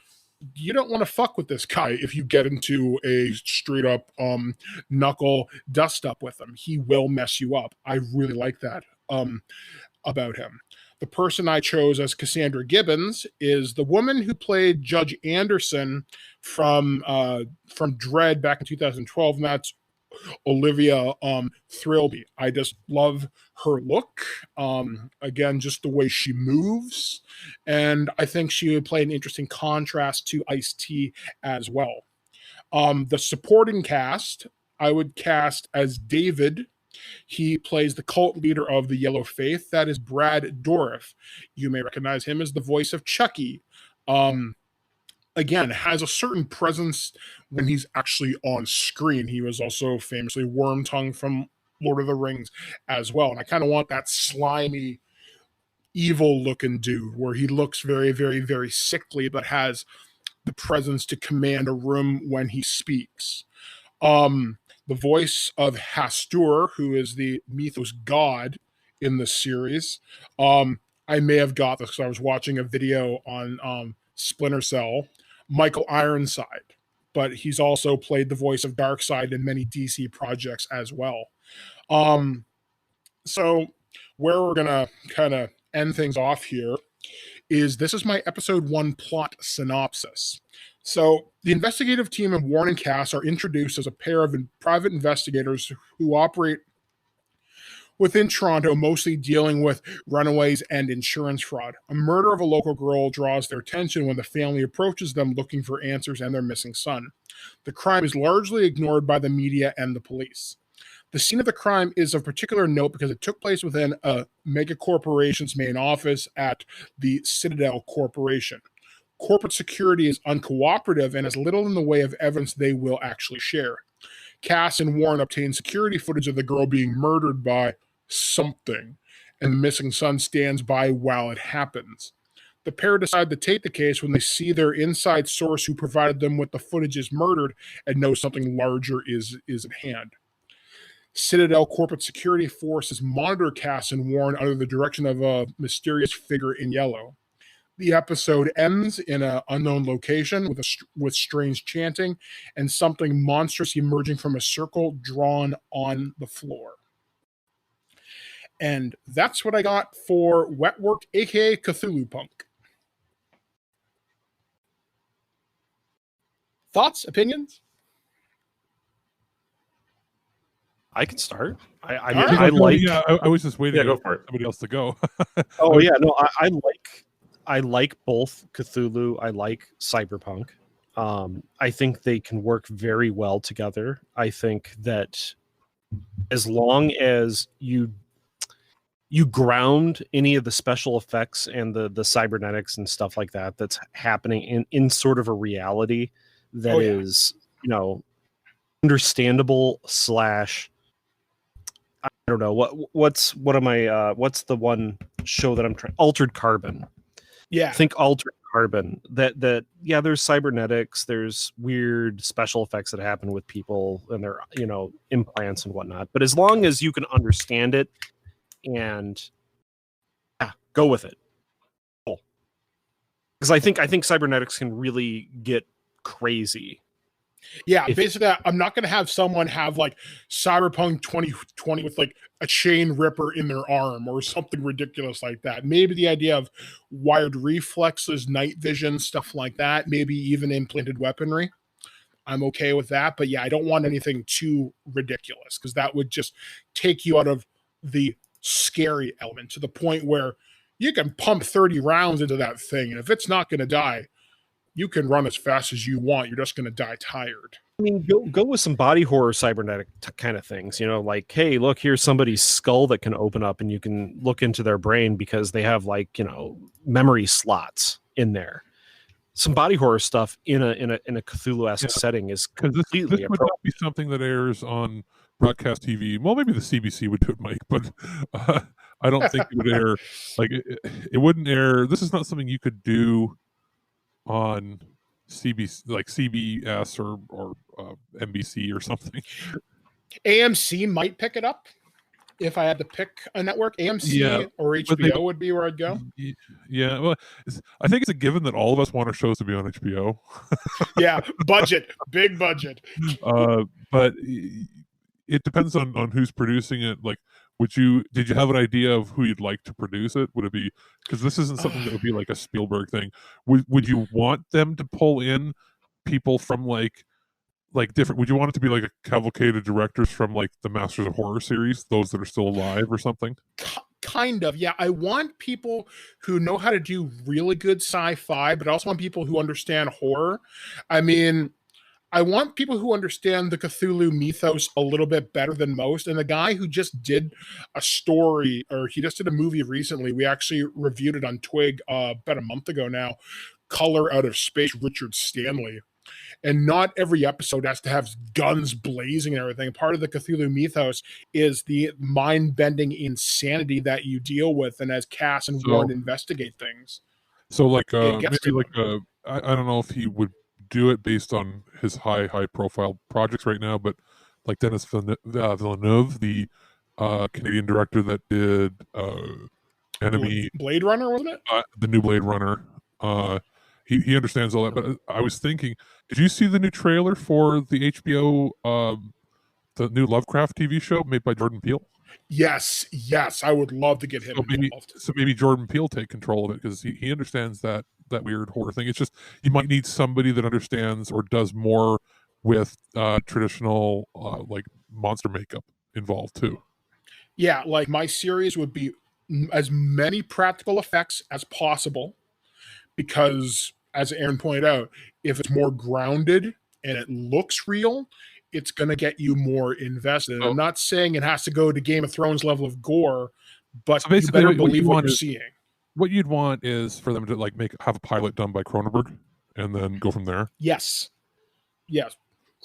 you don't want to fuck with this guy if you get into a straight up knuckle dust up with him. He will mess you up. I really like that about him. The person I chose as Cassandra Gibbons is the woman who played Judge Anderson from Dredd back in 2012, and that's Olivia Thirlby. I just love her look. Again, just the way she moves, and I think she would play an interesting contrast to Ice-T as well. The supporting cast, I would cast as David. He plays the cult leader of the Yellow Faith. That is Brad Dourif. You may recognize him as the voice of Chucky. Again, has a certain presence when he's actually on screen. He was also famously Wormtongue from Lord of the Rings as well. And I kind of want that slimy, evil-looking dude where he looks very, very, very sickly, but has the presence to command a room when he speaks. The voice of Hastur, who is the mythos god in the series. I may have got this because I was watching a video on Splinter Cell, Michael Ironside, but he's also played the voice of Darkseid in many DC projects as well. So where we're going to kind of end things off here is this is my episode 1 plot synopsis. So the investigative team of Warren and Cass are introduced as a pair of private investigators who operate within Toronto, mostly dealing with runaways and insurance fraud. A murder of a local girl draws their attention when the family approaches them looking for answers and their missing son. The crime is largely ignored by the media and the police. The scene of the crime is of particular note because it took place within a mega corporation's main office at the Citadel Corporation. Corporate security is uncooperative and has little in the way of evidence they will actually share. Cass and Warren obtain security footage of the girl being murdered by something, and the missing son stands by while it happens. The pair decide to take the case when they see their inside source who provided them with the footage is murdered and know something larger is at hand. Citadel corporate security forces monitor Cass and Warren under the direction of a mysterious figure in yellow. The episode ends in an unknown location with strange chanting and something monstrous emerging from a circle drawn on the floor. And that's what I got for Wetworked, aka Cthulhu Punk. Thoughts, opinions? I can start. I was just waiting go for it. Somebody else to go. Oh yeah, no, I like both Cthulhu. I like cyberpunk. I think they can work very well together. I think that as long as you ground any of the special effects and the cybernetics and stuff like that that's happening in sort of a reality that is, understandable slash, I don't know what's the one show that I'm trying, Altered Carbon. Yeah. Think Altered Carbon. That yeah, there's cybernetics, there's weird special effects that happen with people and their, you know, implants and whatnot. But as long as you can understand it and go with it. Cool. Because I think cybernetics can really get crazy. Yeah, basically, I'm not going to have someone have like Cyberpunk 2020 with like a chain ripper in their arm or something ridiculous like that. Maybe the idea of wired reflexes, night vision, stuff like that, maybe even implanted weaponry. I'm okay with that. But yeah, I don't want anything too ridiculous because that would just take you out of the scary element to the point where you can pump 30 rounds into that thing. And if it's not going to die, you can run as fast as you want. You're just going to die tired. I mean, go with some body horror cybernetic kind of things, you know, like, hey, look, here's somebody's skull that can open up and you can look into their brain because they have, like, you know, memory slots in there. Some body horror stuff in a Cthulhu-esque setting is completely this would not be something that airs on broadcast TV. Well, maybe the CBC would do it, Mike, but I don't think it would air. Like, it wouldn't air. This is not something you could do on CBC, like CBS or NBC or something. AMC might pick it up if I had to pick a network. AMC or HBO would be where I'd go. Yeah, well, I think it's a given that all of us want our shows to be on HBO. Yeah, budget, big budget. But it depends on who's producing it. Like, did you have an idea of who you'd like to produce it? Would it be, because this isn't something that would be like a Spielberg thing. Would you want them to pull in people from like different? Would you want it to be like a cavalcade of directors from like the Masters of Horror series, those that are still alive or something? Kind of, yeah. I want people who know how to do really good sci-fi, but I also want people who understand horror. I mean, I want people who understand the Cthulhu mythos a little bit better than most. And the guy who just did a story, or he just did a movie recently, we actually reviewed it on Twig about a month ago now, Color Out of Space, Richard Stanley. And not every episode has to have guns blazing and everything. Part of the Cthulhu mythos is the mind-bending insanity that you deal with, and as Cass and Warren investigate things. So like maybe like I don't know if he would do it based on his high profile projects right now, but like Dennis Villeneuve, the Canadian director that did Enemy, Blade Runner, wasn't it? The new Blade Runner. He understands all that. But I was thinking, did you see the new trailer for the HBO the new Lovecraft TV show made by Jordan Peele? Yes, I would love to get him involved. So maybe Jordan Peele take control of it, because he understands that weird horror thing. It's just, you might need somebody that understands or does more with traditional like monster makeup involved too. Yeah, like my series would be as many practical effects as possible, because as Aaron pointed out, if it's more grounded and it looks real, it's going to get you more invested. I'm not saying it has to go to Game of Thrones level of gore, but so you better believe what you're seeing. What you'd want is for them to like have a pilot done by Cronenberg and then go from there. Yes.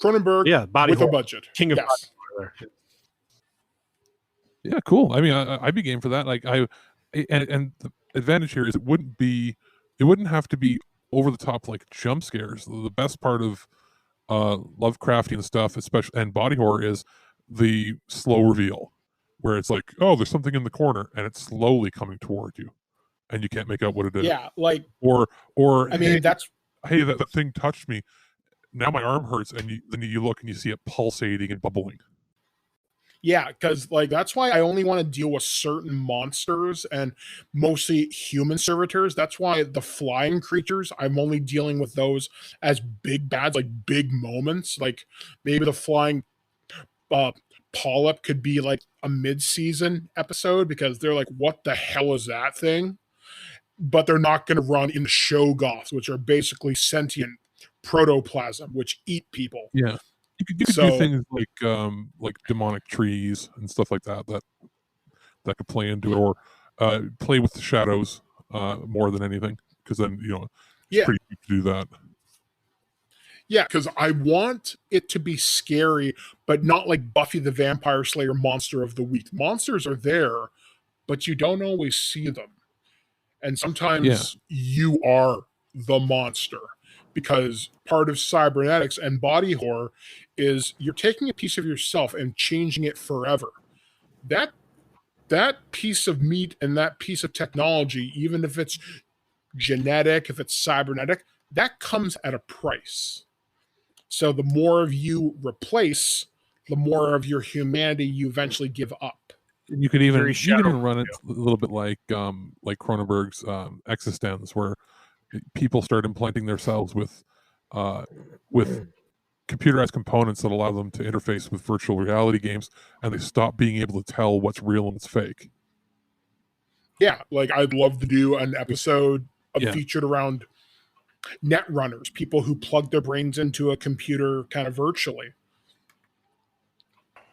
Cronenberg, with a budget. King of body horror. Yeah, cool. I mean, I'd be game for that. Like and the advantage here is it wouldn't have to be over the top like jump scares. The best part of Lovecraftian stuff, especially, and body horror, is the slow reveal, where it's like, oh, there's something in the corner and it's slowly coming toward you and you can't make out what it is. Yeah, like, or I mean, hey, that thing touched me, now my arm hurts, and then you look and you see it pulsating and bubbling. Yeah, because like that's why I only want to deal with certain monsters and mostly human servitors. That's why the flying creatures, I'm only dealing with those as big bads, like big moments. Like maybe the flying polyp could be like a mid-season episode, because they're like, what the hell is that thing? But they're not going to run in Shoggoths, which are basically sentient protoplasm, which eat people. Yeah. You could do things like demonic trees and stuff like that could play into it, or play with the shadows more than anything, because then it's pretty easy to do that. Yeah, because I want it to be scary, but not like Buffy the Vampire Slayer monster of the week. Monsters are there, but you don't always see them. And sometimes you are the monster, because part of cybernetics and body horror is you're taking a piece of yourself and changing it forever. That piece of meat and that piece of technology, even if it's genetic, if it's cybernetic, that comes at a price. So the more of you replace, the more of your humanity you eventually give up. You could even run it a little bit like Cronenberg's Existence, where people start implanting themselves with computerized components that allow them to interface with virtual reality games, and they stop being able to tell what's real and what's fake. Yeah, like I'd love to do an episode featured around net runners, people who plug their brains into a computer kind of virtually.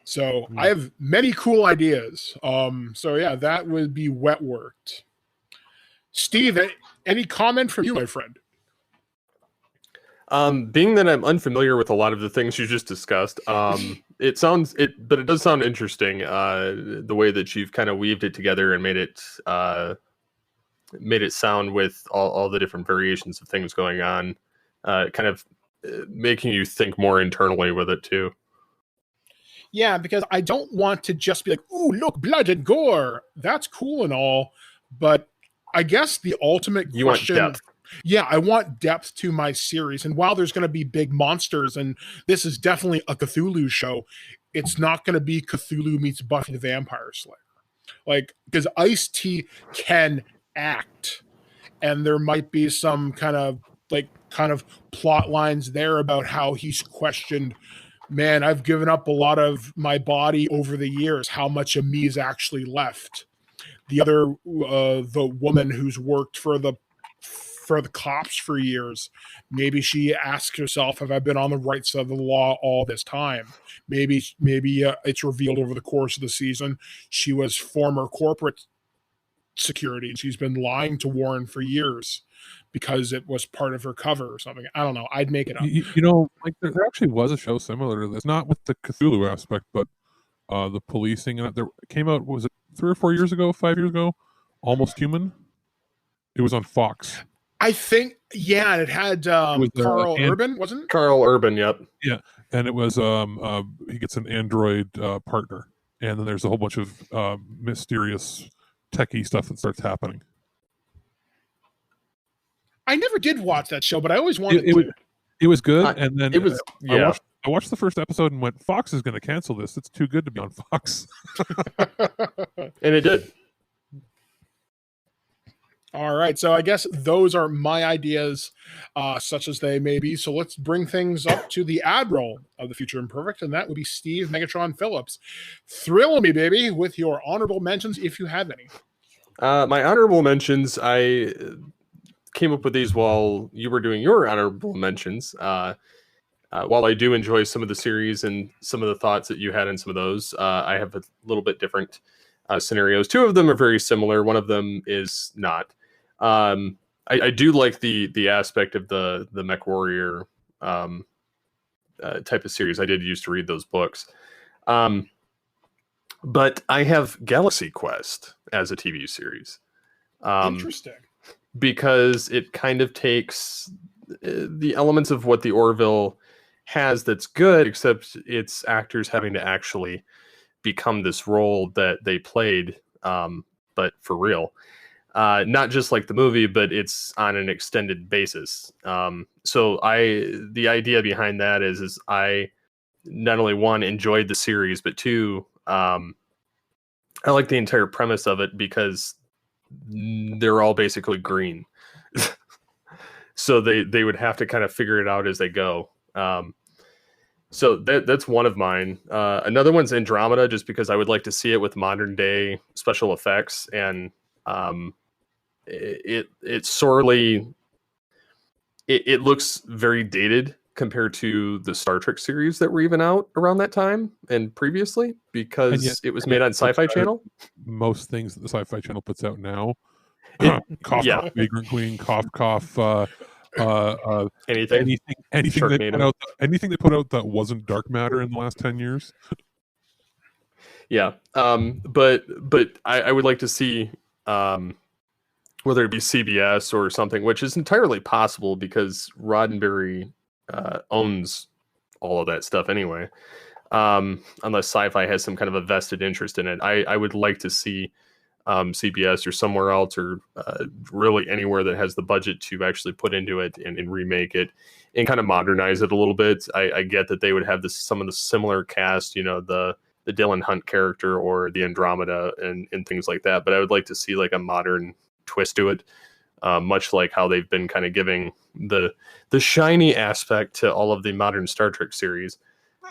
So I have many cool ideas. So yeah, that would be Wetworked. Steve, any comment from you, my friend? Being that I'm unfamiliar with a lot of the things you just discussed, but it does sound interesting. The way that you've kind of weaved it together and made it sound with all the different variations of things going on, kind of making you think more internally with it too. Yeah, because I don't want to just be like, "Ooh, look, blood and gore." That's cool and all, but I guess the ultimate question... want depth. Yeah, I want depth to my series. And while there's going to be big monsters, and this is definitely a Cthulhu show, it's not going to be Cthulhu meets Buffy the Vampire Slayer. Like, because Ice-T can act, and there might be some kind of plot lines there about how he's questioned, man, I've given up a lot of my body over the years. How much of me is actually left? The other, the woman who's worked for the cops for years, maybe she asks herself, have I been on the right side of the law all this time? Maybe it's revealed over the course of the season she was former corporate security and she's been lying to Warren for years because it was part of her cover or something. I don't know. I'd make it up. Like there actually was a show similar to this, not with the Cthulhu aspect, but the policing. And there came out, was it 3 or 4 years ago, 5 years ago? Almost Human. It was on Fox. I think, yeah, and it had Carl Urban, wasn't it? Carl Urban, yep. Yeah, and it was he gets an android partner, and then there's a whole bunch of mysterious techie stuff that starts happening. I never did watch that show, but I always wanted to. It was good, and then it was. Yeah, I watched the first episode and went, Fox is going to cancel this. It's too good to be on Fox. And it did. All right, so I guess those are my ideas, such as they may be. So let's bring things up to the Admiral of the Future Imperfect, and that would be Steve Megatron Phillips. Thrill me, baby, with your honorable mentions, if you have any. My honorable mentions, I came up with these while you were doing your honorable mentions. While I do enjoy some of the series and some of the thoughts that you had in some of those, I have a little bit different scenarios. 2 of them are very similar. One of them is not. I do like the aspect of the Mech Warrior type of series. I did used to read those books. But I have Galaxy Quest as a TV series. Interesting. Because it kind of takes the elements of what the Orville has that's good, except it's actors having to actually become this role that they played, but for real. Not just like the movie, but it's on an extended basis. So the idea behind that is I not only, 1, enjoyed the series, but 2, I like the entire premise of it because they're all basically green. So they would have to kind of figure it out as they go. So that's one of mine. Another one's Andromeda, just because I would like to see it with modern day special effects, and it sorely it looks very dated compared to the Star Trek series that were even out around that time and previously, because it was made on Sci-Fi Channel. Most things that the Sci-Fi Channel puts out now, cough, Vagrant Queen, cough, Anything anything they put out that wasn't dark matter in the last 10 years. Yeah. But I would like to see whether it be CBS or something, which is entirely possible because Roddenberry owns all of that stuff anyway. Unless Sci-Fi has some kind of a vested interest in it. I would like to see CBS or somewhere else, or really anywhere that has the budget to actually put into it and remake it and kind of modernize it a little bit. I get that they would have some of the similar cast, the Dylan Hunt character or the Andromeda and things like that. But I would like to see like a modern twist to it, much like how they've been kind of giving the shiny aspect to all of the modern Star Trek series,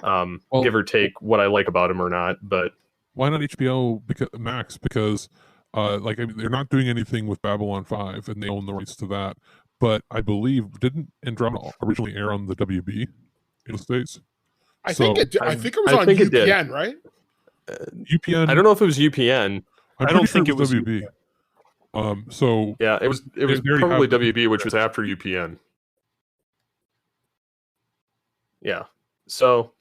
give or take what I like about them or not. But why not HBO Max? Because they're not doing anything with Babylon 5 and they own the rights to that. But I believe, didn't Andromeda originally air on the WB in the States? I think it was on UPN, right? UPN. I don't know if it was UPN. I don't think it was WB. So yeah, it was probably WB, which was after UPN. Yeah. So,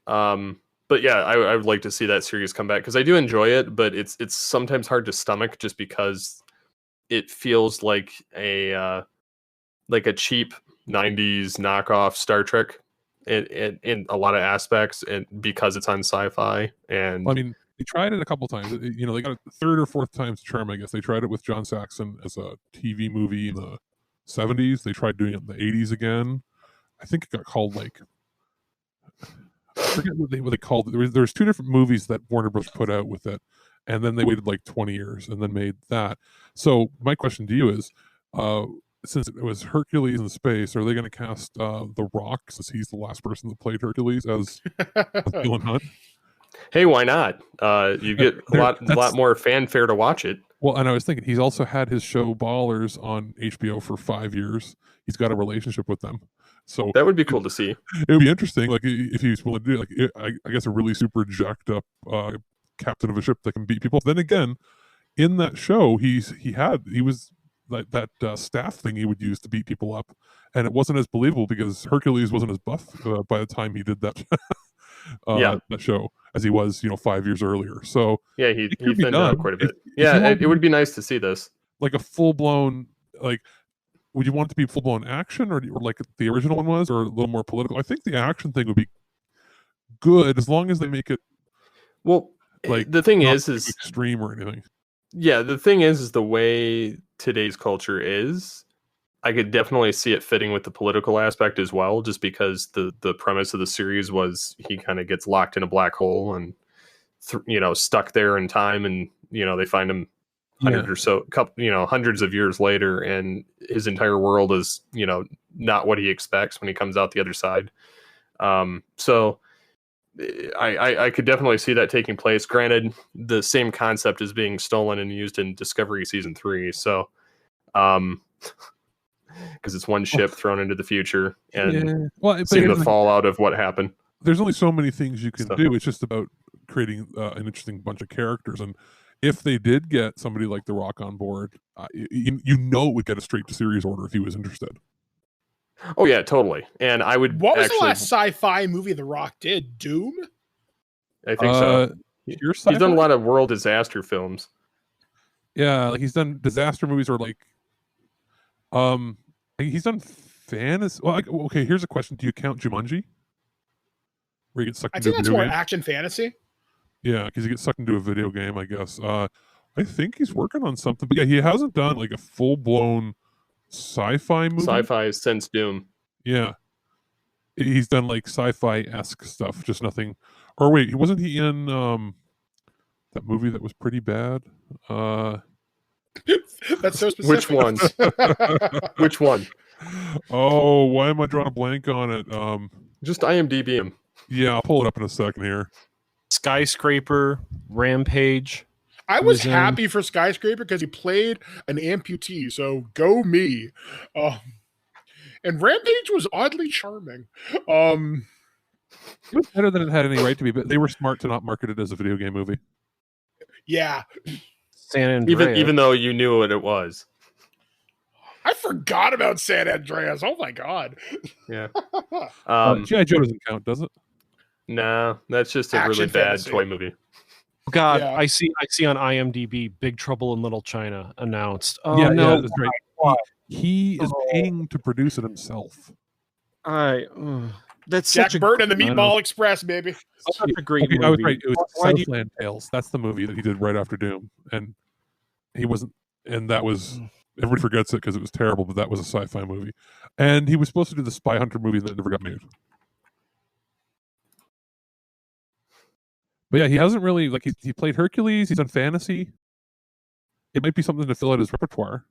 but yeah, I would like to see that series come back because I do enjoy it, but it's sometimes hard to stomach just because it feels like a cheap 90s knockoff Star Trek in a lot of aspects, and because it's on Sci-Fi. And I mean, they tried it a couple times. They got a third or fourth time's charm, I guess. They tried it with John Saxon as a TV movie in the 70s. They tried doing it in the 80s again. I think it got called I forget what they called it. There was two different movies that Warner Bros. Put out with it, and then they waited like 20 years and then made that. So my question to you is, since it was Hercules in space, are they going to cast The Rock, since he's the last person that played Hercules, as Dylan Hunt? Hey, why not? You get a lot more fanfare to watch it. Well, and I was thinking, he's also had his show Ballers on HBO for 5 years. He's got a relationship with them. So that would be cool to see. It would be interesting, like if he was willing to do, I guess, a really super jacked up captain of a ship that can beat people. Then again, in that show, he was that staff thing he would use to beat people up, and it wasn't as believable because Hercules wasn't as buff by the time he did that that show as he was 5 years earlier. So yeah, he thinned out quite a bit. It would be nice to see this, like a full blown Would you want it to be full-blown action, or like the original one was, or a little more political? I think the action thing would be good as long as they make it. Well, like the thing is extreme or anything. Yeah, the thing is the way today's culture is. I could definitely see it fitting with the political aspect as well, just because the premise of the series was he kind of gets locked in a black hole and stuck there in time, and they find him hundreds of years later, and his entire world is not what he expects when he comes out the other side. So I could definitely see that taking place. Granted, the same concept is being stolen and used in Discovery season 3. So because it's one ship thrown into the future and seeing the fallout of what happened. There's only so many things you can do. It's just about creating an interesting bunch of characters. And if they did get somebody like The Rock on board, it would get a straight to series order if he was interested. Oh yeah, totally. And I would. What was the last sci-fi movie The Rock did? Doom? I think so. He's done a lot of world disaster films. Yeah, like he's done disaster movies, or like, he's done fantasy. Well, okay. Here's a question: do you count Jumanji? Where you get sucked into a video game? I think that's more action fantasy. Yeah, because you get sucked into a video game, I guess. I think he's working on something, but yeah, he hasn't done like a full-blown sci-fi movie. Sci-fi since Doom. Yeah. He's done like sci-fi-esque stuff, just nothing. Or wait, wasn't he in that movie that was pretty bad? That's so specific. Which ones? Which one? Oh, why am I drawing a blank on it? Just IMDb him. Yeah, I'll pull it up in a second here. Skyscraper, Rampage. I was happy for Skyscraper because he played an amputee, so go me. And Rampage was oddly charming. It was better than it had any right to be, but they were smart to not market it as a video game movie. Yeah. San Andreas. Even though you knew what it was. I forgot about San Andreas. Oh my god. Yeah. G.I. Joe doesn't count, does it? No, that's just a Action really bad fantasy. toy movie. God, Yeah. I see on IMDb, Big Trouble in Little China announced. Oh yeah, no, that's right. why? He is paying to produce it himself. Jack That's such a Burton and the I know. Meatball Express, baby. such a great Okay, movie. I was right. It was Why do you- Southland Tales. That's the movie that he did right after Doom, and he wasn't. And that was everybody forgets it because it was terrible, but that was a sci-fi movie. And he was supposed to do the Spy Hunter movie that never got made. But yeah, he hasn't really like he played Hercules. He's done fantasy. It might be something to fill out his repertoire.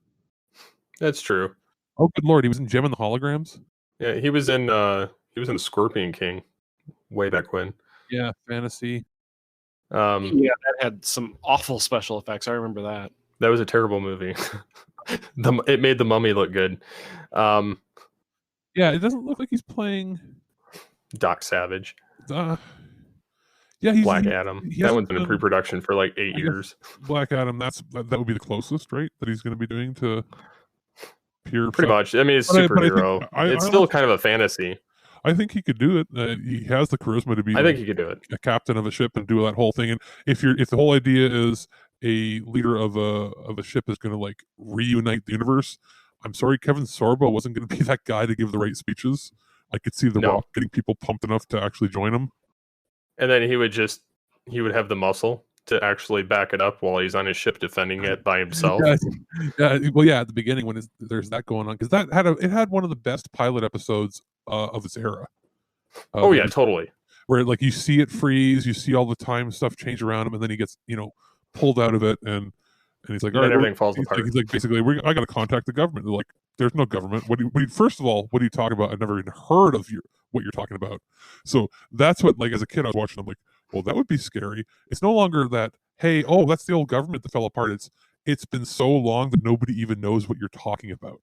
That's true. Oh, good lord, he was in Gem and the Holograms. Yeah, he was in The Scorpion King way back when. Yeah, fantasy. Yeah, that had some awful special effects. I remember that. That was a terrible movie. It made the Mummy look good. Yeah, it doesn't look like he's playing. Doc Savage, Yeah, he's Black Adam. he That hasn't one's been in done pre-production for like 8 I guess- years. Black Adam. That would be the closest, right? That he's going to be doing to pure. Pretty much. I mean, it's But I think- superhero. It's I still also- kind of a fantasy. I think he could do it. He has the charisma to be. I think he could do it. a captain of a ship and do that whole thing. And if the whole idea is a leader of a ship is going to like reunite the universe, I'm sorry, Kevin Sorbo wasn't going to be that guy to give the right speeches. I could see the No. Rock getting people pumped enough to actually join him. And then he would have the muscle to actually back it up while he's on his ship defending it by himself. Well, yeah, at the beginning when there's that going on, because it had one of the best pilot episodes of its era. Oh yeah, totally. Where like you see it freeze, you see all the time stuff change around him, and then he gets pulled out of it, and he's like, And all then right, everything falls he's apart. Like basically, I got to contact the government. They're like, there's no government. First of all, what are you talking about? I've never even heard of what you're talking about. So that's what, like, as a kid, I was watching. I'm like, well, that would be scary. It's no longer that, hey, oh, that's the old government that fell apart. It's been so long that nobody even knows what you're talking about.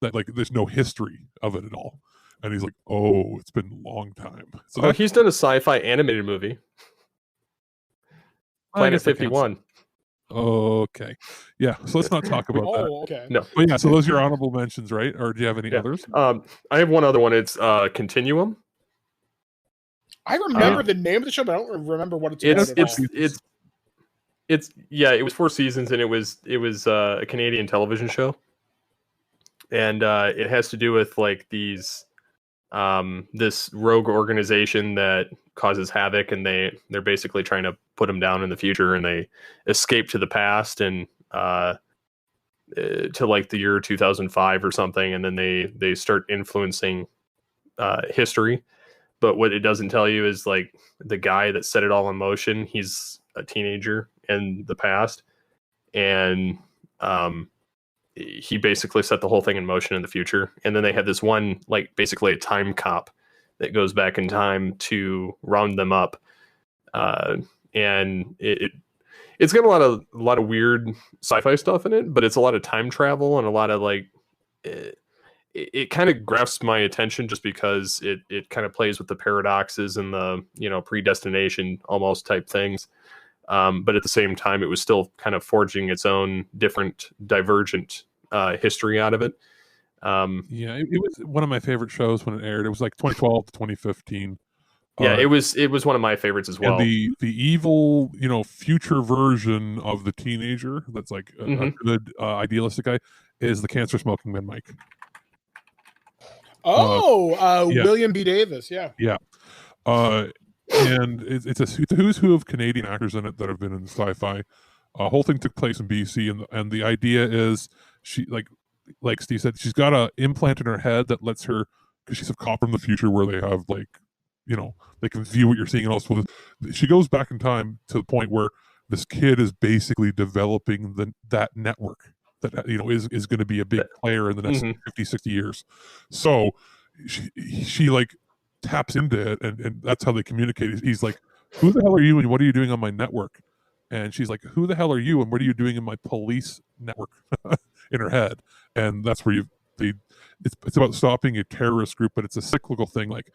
That like there's no history of it at all. And he's like, oh, it's been a long time. So He's done a sci-fi animated movie, Planet 51. Okay. Yeah. So let's not talk about that. Oh, okay. No. But yeah, so those are your honorable mentions, right? Or do you have any Yeah. others? I have one other one. It's Continuum. I remember the name of the show, but I don't remember what it's about at all. It was 4 seasons, and it was a Canadian television show, and it has to do with like these this rogue organization that causes havoc, and they're basically trying to put them down in the future, and they escape to the past and to like the year 2005 or something, and then they start influencing history. But what it doesn't tell you is like the guy that set it all in motion, he's a teenager in the past, and he basically set the whole thing in motion in the future. And then they have this one, like basically a time cop that goes back in time to round them up. And it's got a lot of weird sci-fi stuff in it, but it's a lot of time travel and a lot of like, it kind of grasps my attention just because it kind of plays with the paradoxes and the, predestination almost type things. But at the same time, it was still kind of forging its own different divergent history out of it. Yeah, it was one of my favorite shows when it aired. It was like 2012 to 2015. Yeah, it was one of my favorites as well. And the evil, future version of the teenager that's like a good idealistic guy is the cancer smoking man Mike. William B. Davis. Yeah. Yeah. And it's a who's who of Canadian actors in it that have been in sci-fi. Whole thing took place in BC, and the idea is she like Steve said, she's got a implant in her head that lets her, because she's a cop from the future where they have like, they can view what you're seeing, and also she goes back in time to the point where this kid is basically developing that network that is going to be a big player in the next 50, 60 years. So she like taps into it, and that's how they communicate. He's like, who the hell are you and what are you doing on my network? And she's like, who the hell are you and what are you doing in my police network? In her head. And that's where it's about stopping a terrorist group, but it's a cyclical thing. Like,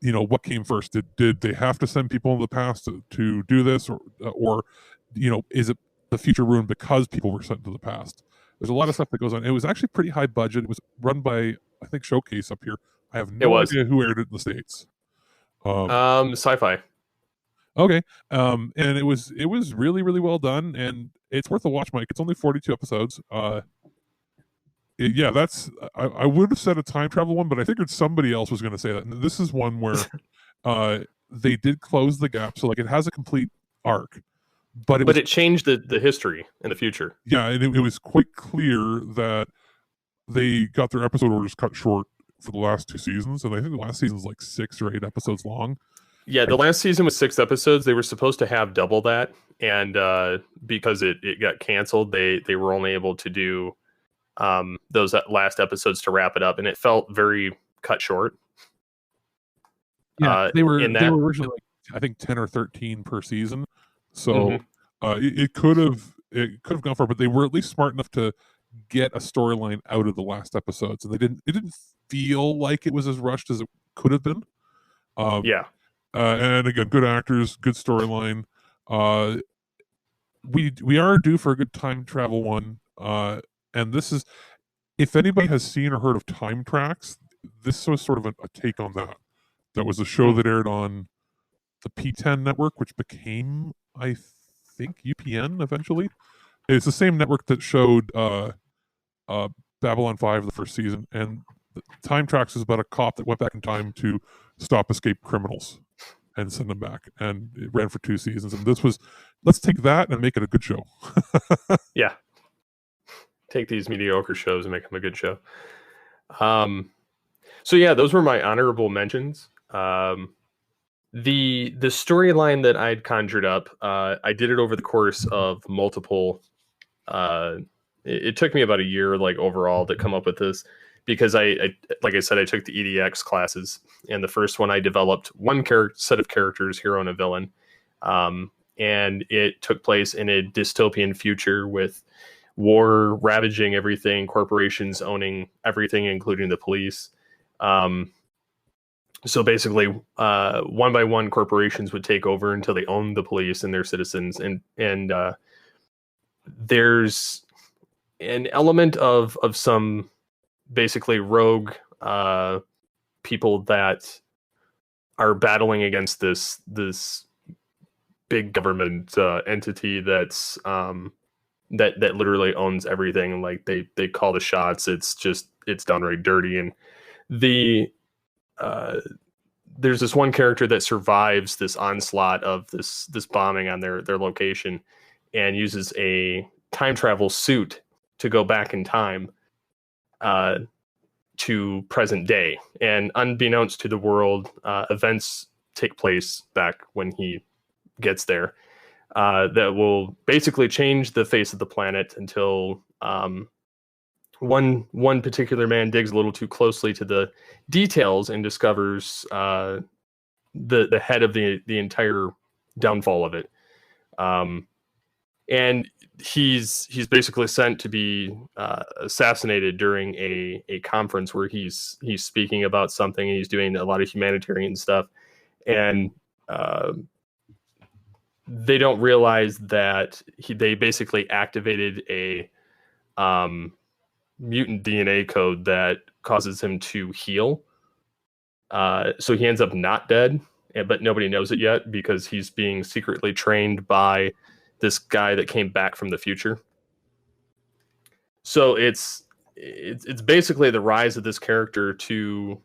what came first? Did they have to send people in the past to do this, or is it the future ruined because people were sent to the past? There's a lot of stuff that goes on. It was actually pretty high budget. It was run by, I think, Showcase up here. I have no idea who aired it in the States. Sci-Fi. Okay. And it was really, really well done, and it's worth a watch, Mike. It's only 42 episodes. Yeah, that's I would have said a time travel one, but I figured somebody else was going to say that. And this is one where they did close the gap, so like it has a complete arc, but it changed the history in the future. Yeah, and it was quite clear that they got their episode orders cut short for the last 2 seasons, and I think the last season is like 6 or 8 episodes long. Yeah, the last season was 6 episodes. They were supposed to have double that, and because it got canceled, they were only able to do those last episodes to wrap it up, and it felt very cut short. Yeah, they were originally like, I think 10 or 13 per season, so it could have gone far, but they were at least smart enough to get a storyline out of the last episodes, and it didn't feel like it was as rushed as it could have been. And again, good actors, good storyline. We are due for a good time travel one. And this is, if anybody has seen or heard of Time Tracks, this was sort of a take on that. That was a show that aired on the P10 network, which became, I think, UPN eventually. It's the same network that showed Babylon 5 the first season. And Time Tracks is about a cop that went back in time to stop escaped criminals and send them back. And it ran for 2 seasons. And this was, let's take that and make it a good show. Yeah. Take these mediocre shows and make them a good show. So yeah, those were my honorable mentions. The storyline that I'd conjured up, I did it over the course of multiple. It took me about a year, like overall, to come up with this, because I like I said, I took the EDX classes, and the first one I developed one set of characters, hero and a villain, and it took place in a dystopian future with war ravaging everything, corporations owning everything, including the police. So basically, one by one, corporations would take over until they owned the police and their citizens. And there's an element of some basically rogue people that are battling against this big government entity that's that literally owns everything. Like they call the shots. It's downright dirty. And there's this one character that survives this onslaught of this bombing on their location, and uses a time travel suit to go back in time to present day. And unbeknownst to the world, events take place back when he gets there. That will basically change the face of the planet until one particular man digs a little too closely to the details and discovers the head of the entire downfall of it. And he's basically sent to be assassinated during a conference where he's speaking about something, and he's doing a lot of humanitarian stuff, and they don't realize that they basically activated a mutant DNA code that causes him to heal. So he ends up not dead, but nobody knows it yet because he's being secretly trained by this guy that came back from the future. So it's basically the rise of this character to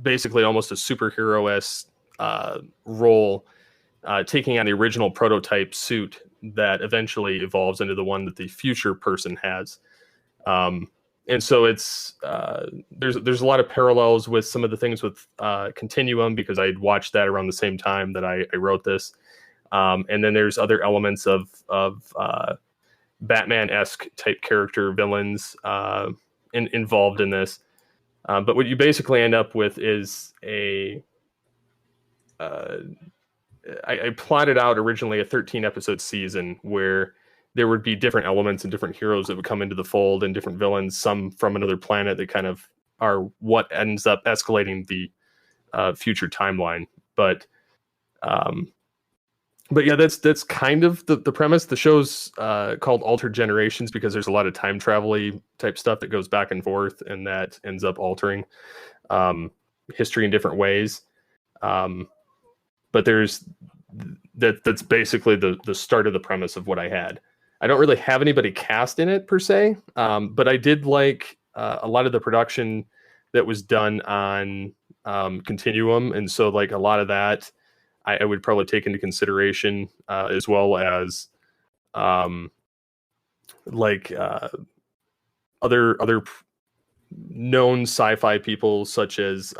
basically almost a superhero-esque role, taking on the original prototype suit that eventually evolves into the one that the future person has. And so it's there's a lot of parallels with some of the things with Continuum, because I'd watched that around the same time that I wrote this. And then there's other elements of Batman-esque type character villains involved in this. But what you basically end up with is I plotted out originally a 13-episode season where there would be different elements and different heroes that would come into the fold, and different villains, some from another planet, that kind of are what ends up escalating the future timeline. But but yeah, that's kind of the premise. The show's called Altered Generations because there's a lot of time travel-y type stuff that goes back and forth, and that ends up altering history in different ways. But that's basically the start of the premise of what I had. I don't really have anybody cast in it per se, but I did like a lot of the production that was done on Continuum, and so like a lot of that I would probably take into consideration, as well as like other known sci-fi people such as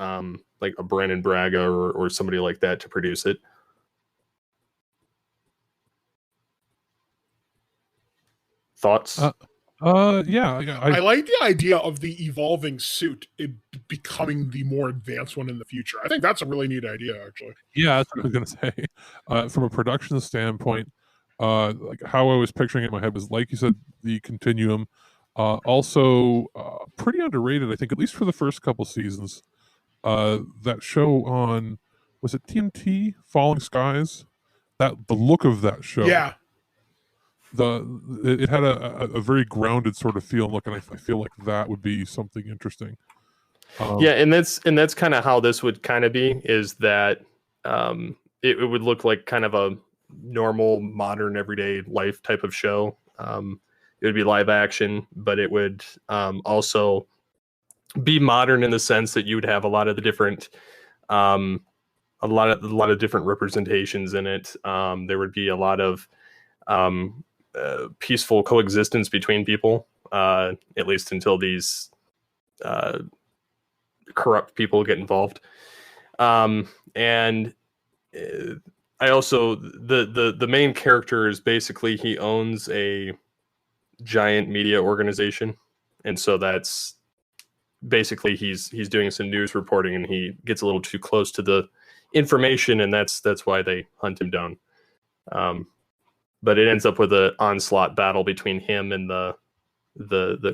like a Brandon Braga or somebody like that to produce it. Thoughts? Yeah, I like the idea of the evolving suit becoming the more advanced one in the future. I think that's a really neat idea, actually. Yeah, that's what I was gonna say. From a production standpoint, like how I was picturing it in my head was, like you said, the Continuum. Also, pretty underrated, I think, at least for the first couple seasons. That show on, was it TNT, Falling Skies? The look of that show. Yeah. It had a very grounded sort of feel and look, and I feel like that would be something interesting. Yeah, and that's kind of how this would kind of be, is that it would look like kind of a normal, modern, everyday life type of show. It would be live action, but it would also be modern in the sense that you would have a lot of the different a lot of different representations in it. There would be a lot of peaceful coexistence between people, at least until these corrupt people get involved. And I also the main character is basically, he owns a giant media organization, and so that's basically he's doing some news reporting, and he gets a little too close to the information, and that's why they hunt him down. But it ends up with an onslaught battle between him and the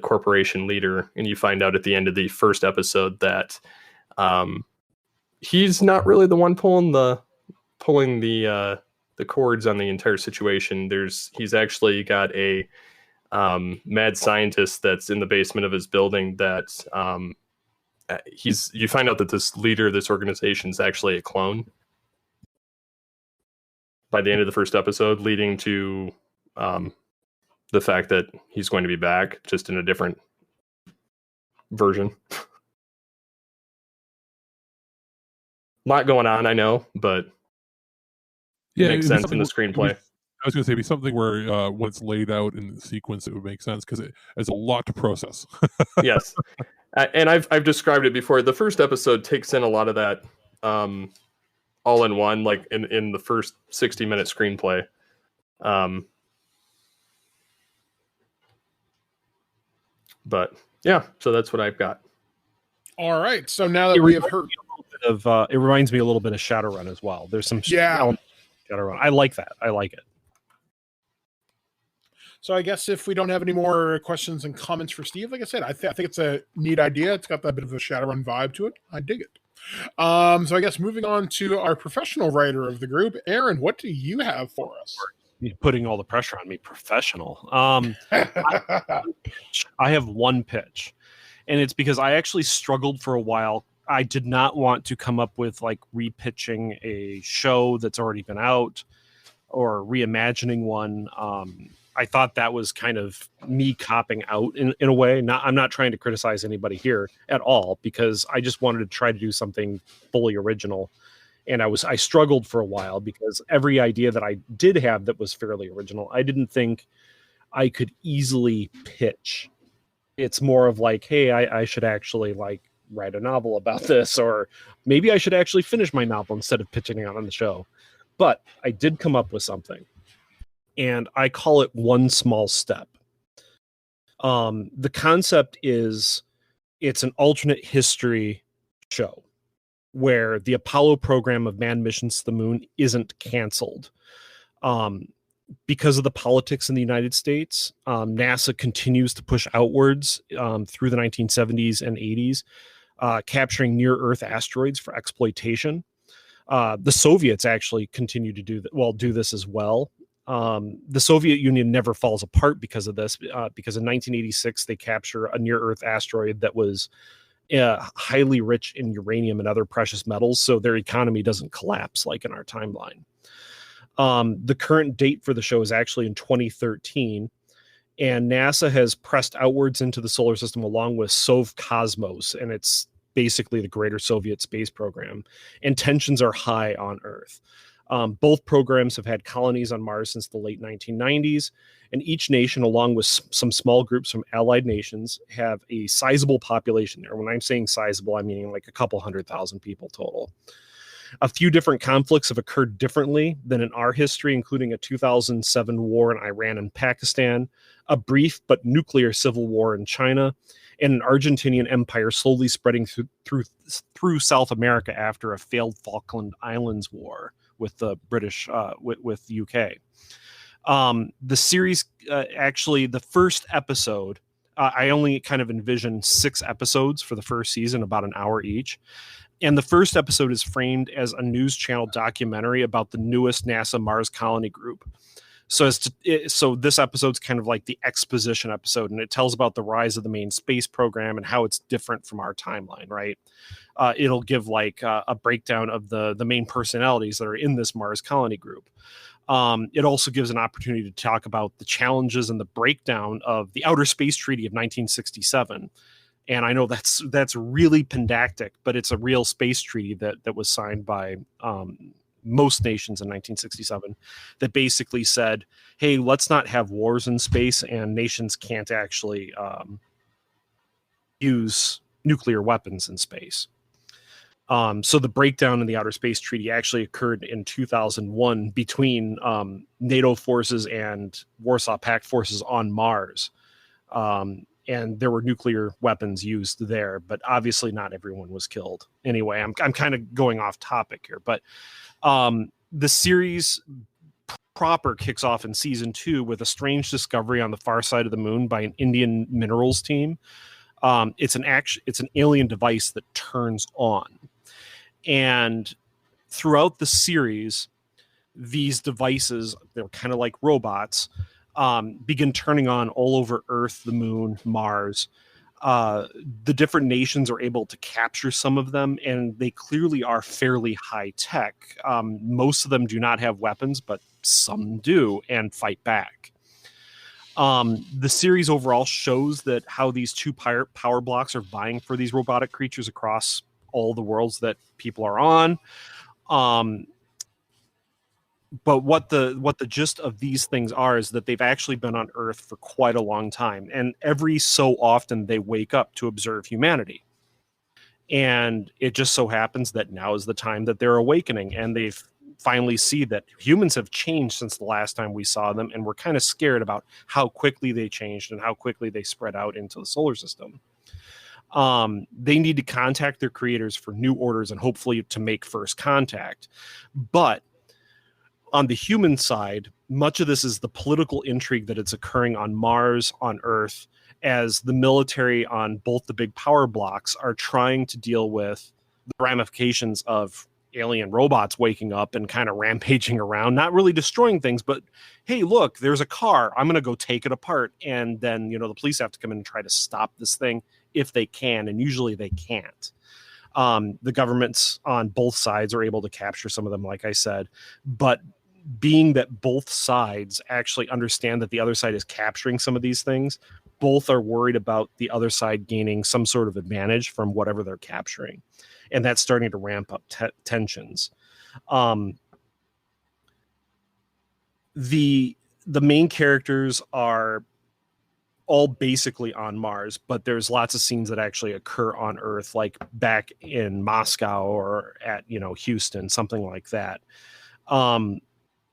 corporation leader, and you find out at the end of the first episode that he's not really the one pulling the cords on the entire situation. He's actually got a mad scientist that's in the basement of his building that you find out that this leader of this organization is actually a clone by the end of the first episode, leading to the fact that he's going to be back, just in a different version. A lot going on, I know, but it makes sense in the screenplay. I was going to say, it'd be something where when it's laid out in the sequence, it would make sense, because it's a lot to process. Yes. And I've described it before. The first episode takes in a lot of that all in one, like in the first 60-minute screenplay. But yeah, so that's what I've got. All right. So now that we have heard it reminds me a little bit of Shadowrun as well. There's some Shadowrun. I like that. I like it. So I guess if we don't have any more questions and comments for Steve, like I said, I think it's a neat idea. It's got that bit of a Shadowrun vibe to it. I dig it. So I guess moving on to our professional writer of the group, Aaron, what do you have for us? You're putting all the pressure on me. Professional. I have one pitch, and it's because I actually struggled for a while. I did not want to come up with like repitching a show that's already been out or reimagining one. I thought that was kind of me copping out in a way. I'm not trying to criticize anybody here at all, because I just wanted to try to do something fully original. And I struggled for a while, because every idea that I did have that was fairly original, I didn't think I could easily pitch. It's more of like, hey, I should actually like write a novel about this, or maybe I should actually finish my novel instead of pitching it on the show. But I did come up with something, and I call it One Small Step. The concept is, it's an alternate history show where the Apollo program of manned missions to the moon isn't canceled. Because of the politics in the United States, NASA continues to push outwards through the 1970s and 80s, capturing near-Earth asteroids for exploitation. The Soviets actually continue to do this as well. The Soviet Union never falls apart because of this, because in 1986 they capture a near-Earth asteroid that was highly rich in uranium and other precious metals, so their economy doesn't collapse like in our timeline. The current date for the show is actually in 2013, and NASA has pressed outwards into the solar system along with Sovcosmos, and it's basically the greater Soviet space program, and tensions are high on Earth. Both programs have had colonies on Mars since the late 1990s, and each nation, along with some small groups from allied nations, have a sizable population there. When I'm saying sizable, I'm meaning like a couple 100,000 people total. A few different conflicts have occurred differently than in our history, including a 2007 war in Iran and Pakistan, a brief but nuclear civil war in China, and an Argentinian empire slowly spreading through South America after a failed Falkland Islands war with the British, with the UK. The series, actually, the first episode, I only kind of envision 6 episodes for the first season, about an hour each. And the first episode is framed as a news channel documentary about the newest NASA Mars colony group. So this episode's kind of like the exposition episode, and it tells about the rise of the main space program and how it's different from our timeline, right? It'll give like a breakdown of the main personalities that are in this Mars colony group. It also gives an opportunity to talk about the challenges and the breakdown of the Outer Space Treaty of 1967. And I know that's really pedantic, but it's a real space treaty that was signed by most nations in 1967 that basically said, hey, let's not have wars in space, and nations can't actually use nuclear weapons in space. So the breakdown in the Outer Space Treaty actually occurred in 2001 between NATO forces and Warsaw Pact forces on Mars. And there were nuclear weapons used there, but obviously not everyone was killed. Anyway, I'm kind of going off topic here, but the series proper kicks off in season 2 with a strange discovery on the far side of the moon by an Indian minerals team. It's an alien device that turns on, and throughout the series, these devices, they're kind of like robots, begin turning on all over Earth, the moon, Mars. The different nations are able to capture some of them, and they clearly are fairly high tech. Most of them do not have weapons, but some do and fight back. The series overall shows that how these two power blocks are vying for these robotic creatures across all the worlds that people are on. But what the gist of these things are is that they've actually been on Earth for quite a long time, and every so often they wake up to observe humanity. And it just so happens that now is the time that they're awakening, and they finally see that humans have changed since the last time we saw them, and we're kind of scared about how quickly they changed and how quickly they spread out into the solar system. They need to contact their creators for new orders and hopefully to make first contact. But on the human side, much of this is the political intrigue that it's occurring on Mars, on Earth, as the military on both the big power blocks are trying to deal with the ramifications of alien robots waking up and kind of rampaging around, not really destroying things, but hey, look, there's a car, I'm going to go take it apart. And then, the police have to come in and try to stop this thing if they can, and usually they can't. The governments on both sides are able to capture some of them, like I said, but being that both sides actually understand that the other side is capturing some of these things, both are worried about the other side gaining some sort of advantage from whatever they're capturing. And that's starting to ramp up tensions. The main characters are all basically on Mars, but there's lots of scenes that actually occur on Earth, like back in Moscow or at, Houston, something like that.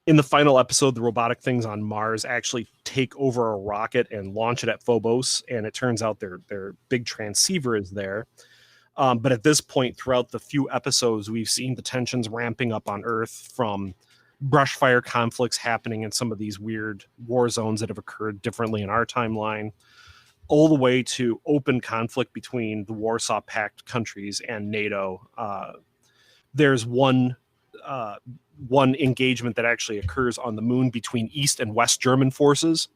In the final episode, the robotic things on Mars actually take over a rocket and launch it at Phobos, and it turns out their big transceiver is there. But at this point, throughout the few episodes, we've seen the tensions ramping up on Earth, from brush fire conflicts happening in some of these weird war zones that have occurred differently in our timeline, all the way to open conflict between the Warsaw Pact countries and NATO. There's one one engagement that actually occurs on the moon between East and West German forces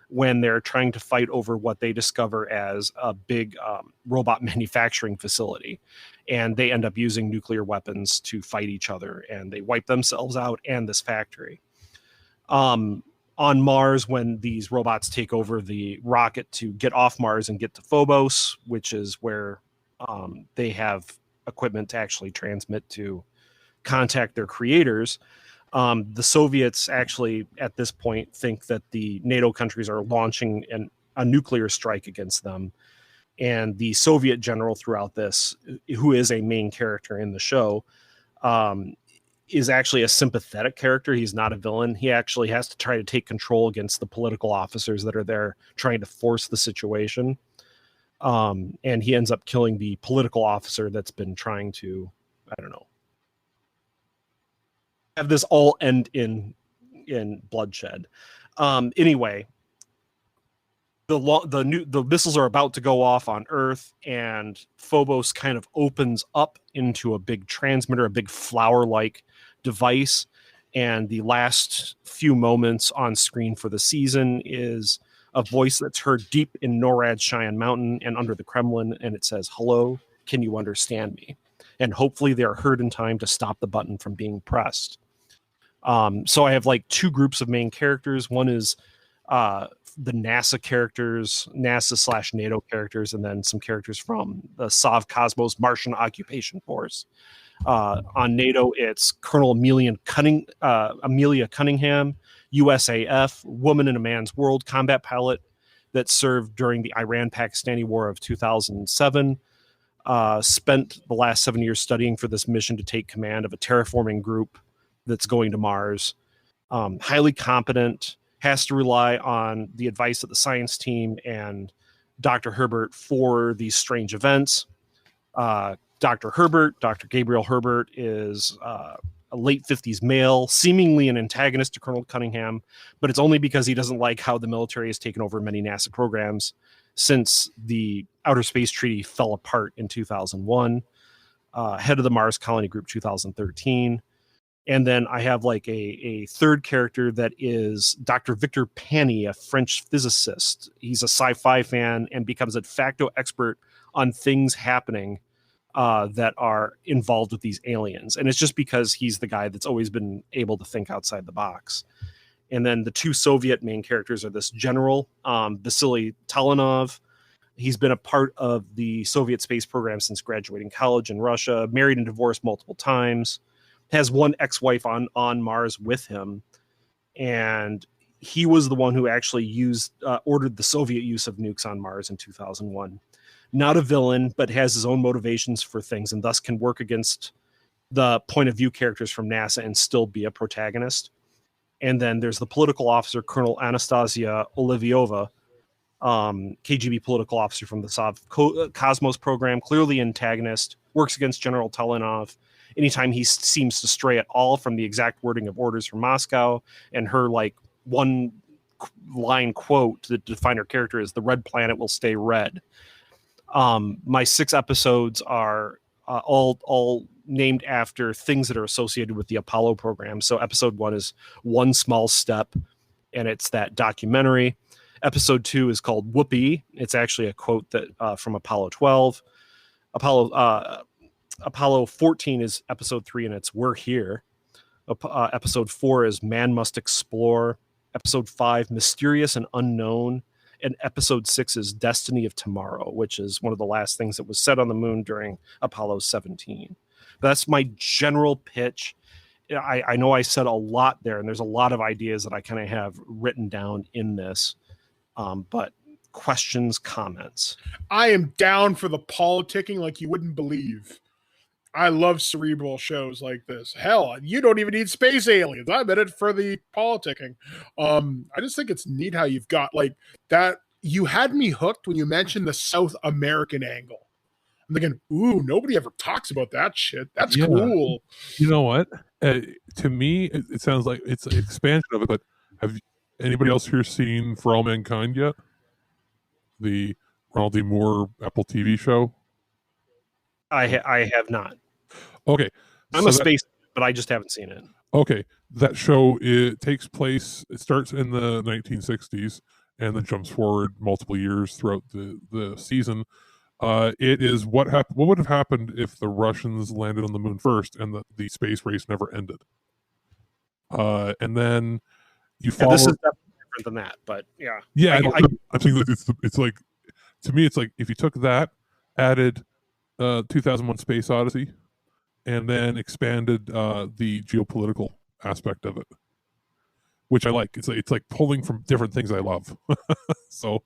when they're trying to fight over what they discover as a big robot manufacturing facility. And they end up using nuclear weapons to fight each other, and they wipe themselves out and this factory. On Mars, when these robots take over the rocket to get off Mars and get to Phobos, which is where they have equipment to actually transmit to contact their creators, the Soviets actually at this point think that the NATO countries are launching a nuclear strike against them. And the Soviet general throughout this, who is a main character in the show, is actually a sympathetic character. He's not a villain. He actually has to try to take control against the political officers that are there trying to force the situation. And he ends up killing the political officer that's been trying to, I don't know, have this all end in bloodshed. Anyway, the missiles are about to go off on Earth, and Phobos kind of opens up into a big transmitter, a big flower-like device. And the last few moments on screen for the season is a voice that's heard deep in NORAD's Cheyenne Mountain and under the Kremlin, and it says, "Hello, can you understand me?" And hopefully they are heard in time to stop the button from being pressed. So I have like two groups of main characters. One is the NASA characters, NASA/NATO characters, and then some characters from the Sovcosmos Martian Occupation Force. On NATO, it's Colonel Amelia Cunningham, USAF, woman in a man's world, combat pilot that served during the Iran-Pakistani War of 2007. Spent the last 7 years studying for this mission to take command of a terraforming group that's going to Mars. Highly competent, has to rely on the advice of the science team and Dr. Herbert for these strange events. Dr. Gabriel Herbert, is a late 50s male, seemingly an antagonist to Colonel Cunningham, but it's only because he doesn't like how the military has taken over many NASA programs since the Outer Space Treaty fell apart in 2001. Head of the Mars Colony Group 2013. And then I have like a third character that is Dr. Victor Pani, a French physicist. He's a sci-fi fan and becomes a de facto expert on things happening that are involved with these aliens. And it's just because he's the guy that's always been able to think outside the box. And then the two Soviet main characters are this general, Vasily Talanov. He's been a part of the Soviet space program since graduating college in Russia, married and divorced multiple times, has one ex-wife on Mars with him. And he was the one who actually ordered the Soviet use of nukes on Mars in 2001. Not a villain, but has his own motivations for things and thus can work against the point of view characters from NASA and still be a protagonist. And then there's the political officer, Colonel Anastasia Oliviova, KGB political officer from the Sovcosmos program, clearly antagonist, works against General Talanov anytime he seems to stray at all from the exact wording of orders from Moscow. And her like one line quote to define her character is, "The red planet will stay red." My 6 episodes are all named after things that are associated with the Apollo program. So episode 1 is One Small Step, and it's that documentary. Episode 2 is called Whoopee. It's actually a quote that from Apollo 12. Apollo 14 is episode 3, and it's We're Here. Episode 4 is Man Must Explore. Episode 5, Mysterious and Unknown. And episode 6 is Destiny of Tomorrow, which is one of the last things that was said on the moon during Apollo 17. But that's my general pitch. I know I said a lot there, and there's a lot of ideas that I kind of have written down in this. But questions, comments? I am down for the politicking like you wouldn't believe. I love cerebral shows like this. Hell, you don't even need space aliens. I'm in it for the politicking. I just think it's neat how you've got like that. You had me hooked when you mentioned the South American angle. I'm thinking, ooh, nobody ever talks about that shit. That's cool. You know what? To me, it sounds like it's an expansion of it. But have anybody else here seen For All Mankind yet? The Ronald D. Moore Apple TV show? I have not. Okay. I'm a space but I just haven't seen it. Okay, that show, it takes place. It starts in the 1960s and then jumps forward multiple years throughout the season. It is what would have happened if the Russians landed on the moon first and the space race never ended. And then you follow. This is definitely different than that, but yeah. Yeah, I'm saying that it's like, to me, it's like if you took that, added 2001: Space Odyssey, and then expanded the geopolitical aspect of it, which I like. It's like pulling from different things I love. So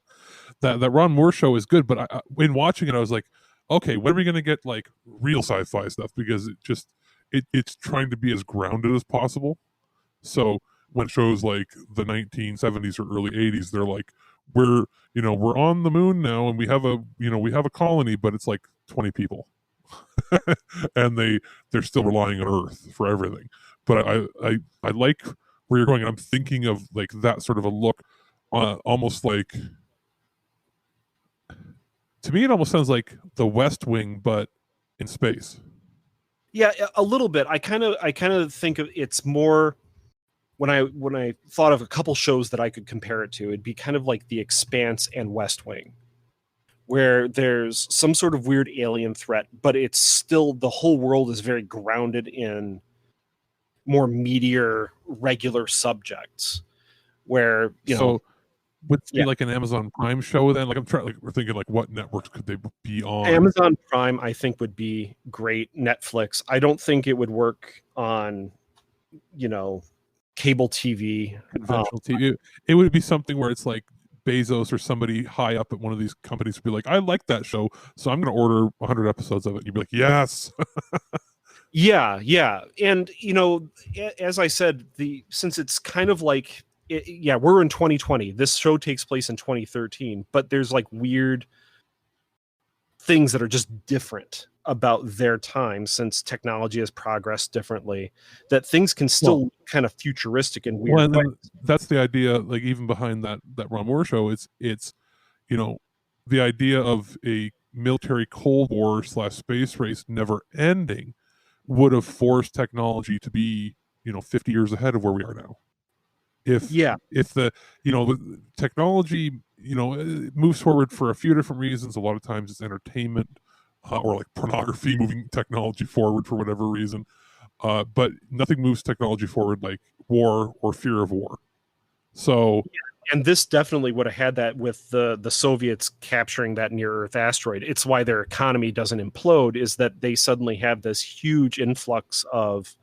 that Ron Moore show is good, but in watching it, I was like, okay, when are we going to get like real sci-fi stuff? Because it's trying to be as grounded as possible. So when shows like the 1970s or early 80s, they're like, we're on the moon now and we have a colony, but it's like 20 people. And they're still relying on Earth for everything. But I like where you're going. I'm thinking of like that sort of a look, almost like, to me it almost sounds like the West Wing but in space. Yeah, a little bit. I kind of think of it's more, when I thought of a couple shows that I could compare it to, it'd be kind of like The Expanse and West Wing, where there's some sort of weird alien threat, but it's still, the whole world is very grounded in more meatier, regular subjects. Where would it be like an Amazon Prime show then? Like we're thinking like what networks could they be on? Amazon Prime, I think, would be great. Netflix, I don't think it would work on, cable TV. Conventional TV. It would be something where it's like Bezos or somebody high up at one of these companies would be like, I like that show, so I'm going to order 100 episodes of it. You'd be like, yes. Yeah. And, as I said, since it's kind of like, we're in 2020. This show takes place in 2013, but there's like weird things that are just different about their time, since technology has progressed differently, that things can still kind of futuristic and weird. Well, and that's the idea, like even behind that Ron Moore show, it's the idea of a military Cold War / space race never ending would have forced technology to be 50 years ahead of where we are now. If the technology it moves forward for a few different reasons. A lot of times it's entertainment, or like pornography moving technology forward for whatever reason, but nothing moves technology forward like war or fear of war. So and this definitely would have had that with the Soviets capturing that near Earth asteroid. It's why their economy doesn't implode, is that they suddenly have this huge influx of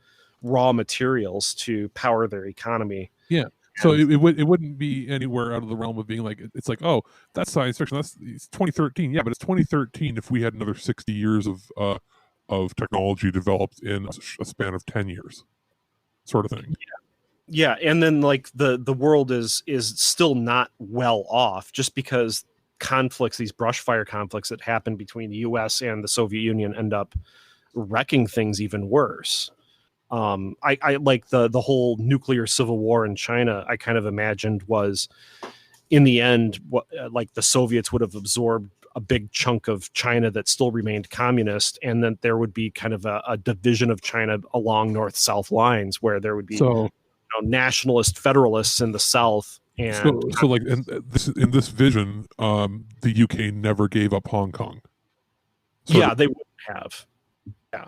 raw materials to power their economy. Yeah. So it wouldn't be anywhere out of the realm of being like, it's like, oh, that's science fiction. It's 2013. Yeah, but it's 2013 if we had another 60 years of technology developed in a span of 10 years, sort of thing. Yeah, and then like the world is still not well off, just because conflicts, these brush fire conflicts that happen between the U.S. and the Soviet Union, end up wrecking things even worse. I like the whole nuclear civil war in China. I kind of imagined was, in the end, what like the Soviets would have absorbed a big chunk of China that still remained communist, and then there would be kind of a division of China along north-south lines, where there would be nationalist federalists in the south. And so like in this vision, the UK never gave up Hong Kong. They wouldn't have. Yeah.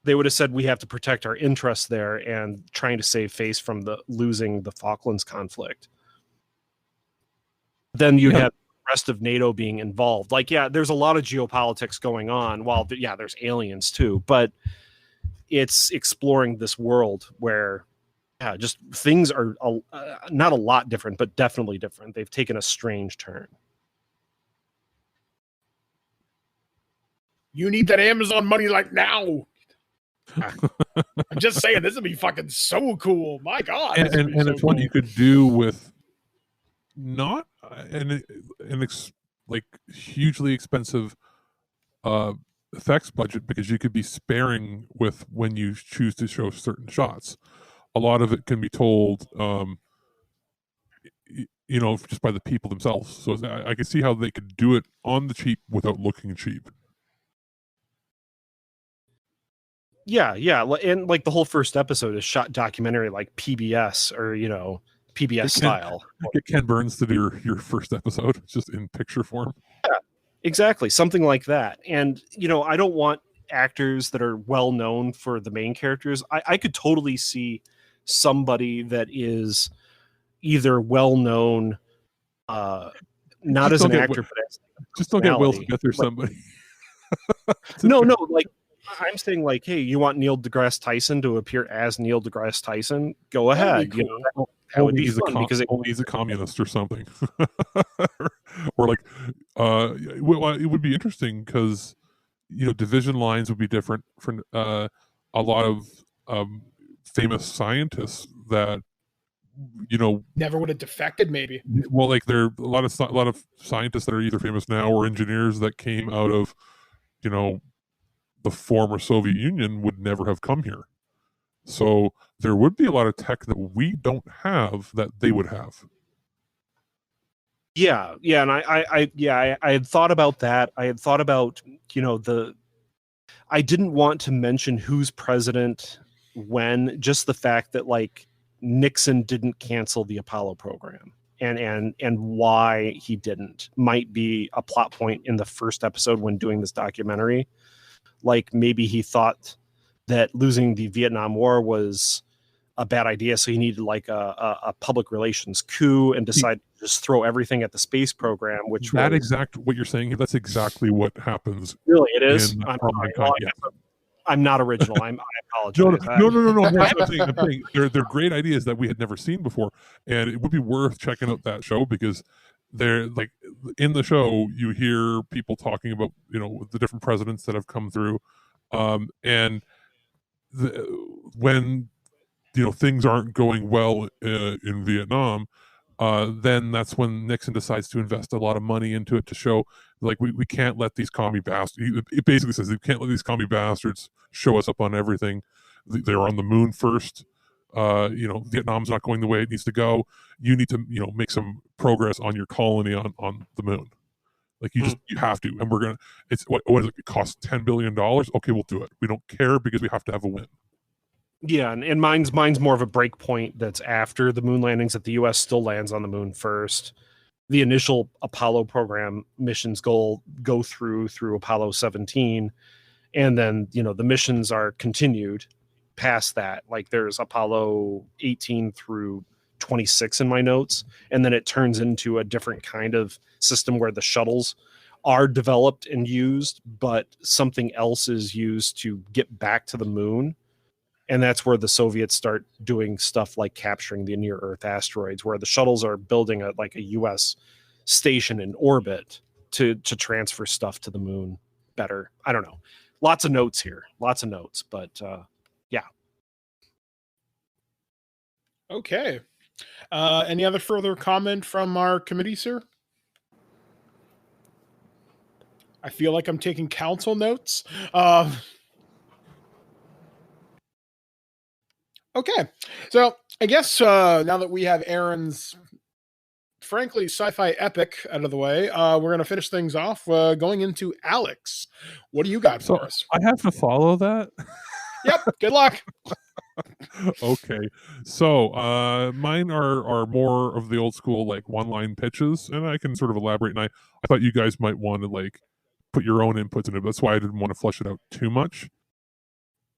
They would have said, we have to protect our interests there, and trying to save face from losing the Falklands conflict. Then you have the rest of NATO being involved. Like, there's a lot of geopolitics going on, while there's aliens too, but it's exploring this world where just things are not a lot different, but definitely different. They've taken a strange turn. You need that Amazon money like now. I'm just saying, this would be fucking so cool. My God. And it's one you could do with not an like hugely expensive effects budget, because you could be sparing with when you choose to show certain shots. A lot of it can be told, just by the people themselves. So I can see how they could do it on the cheap without looking cheap. Yeah, and like the whole first episode is shot documentary, like PBS or PBS style. Get Ken Burns to do your first episode just in picture form. Yeah, exactly, something like that. And I don't want actors that are well known for the main characters. I could totally see somebody that is either well known, not Just as an don't actor, get- but as Just don't get Will personality. Smith or somebody. No, like I'm saying, like, hey, you want Neil deGrasse Tyson to appear as Neil deGrasse Tyson? Go ahead. That'd be cool. That would be he's fun because only he's a communist or something, or like, well, it would be interesting because division lines would be different for a lot of famous scientists that Never would have defected, maybe. well, like there are a lot of scientists that are either famous now or engineers that came out of the former Soviet Union would never have come here. So there would be a lot of tech that we don't have that they would have. Yeah, and I had thought about that. I had thought about I didn't want to mention who's president when, just the fact that like Nixon didn't cancel the Apollo program, and why he didn't might be a plot point in the first episode when doing this documentary. Like maybe he thought that losing the Vietnam War was a bad idea, so he needed like a public relations coup and decided to just throw everything at the space program. Which what you're saying. That's exactly what happens. Really, it is. I'm not original. I apologize. No. I'm saying they're great ideas that we had never seen before, and it would be worth checking out that show because they're like in the show you hear people talking about the different presidents that have come through, and when things aren't going well in Vietnam, then that's when Nixon decides to invest a lot of money into it to show like we can't let these commie bastards. It basically says we can't let these commie bastards show us up on everything. They're on the moon first. Vietnam's not going the way it needs to go. You need to make some progress on your colony on the moon. Like you have to, and we're gonna. It's what does it cost? $10 billion. Okay, we'll do it. We don't care because we have to have a win. Yeah, and mine's more of a break point that's after the moon landings, that the U.S. still lands on the moon first. The initial Apollo program missions go through Apollo 17, and then the missions are continued past that. Like there's Apollo 18 through 26 in my notes, and then it turns into a different kind of system where the shuttles are developed and used, but something else is used to get back to the moon. And that's where the Soviets start doing stuff like capturing the near-Earth asteroids, where the shuttles are building a U.S. station in orbit to transfer stuff to the moon better. I don't know. Lots of notes here. But yeah. Okay. Any other further comment from our committee, sir? I feel like I'm taking council notes. Okay, so I guess now that we have Aaron's, frankly, sci-fi epic out of the way, we're going to finish things off going into Alex. What do you got for us? I have to follow that? Yep, good luck. Okay, so mine are more of the old school like one-line pitches, and I can sort of elaborate, and I thought you guys might want to like put your own inputs in it. That's why I didn't want to flesh it out too much.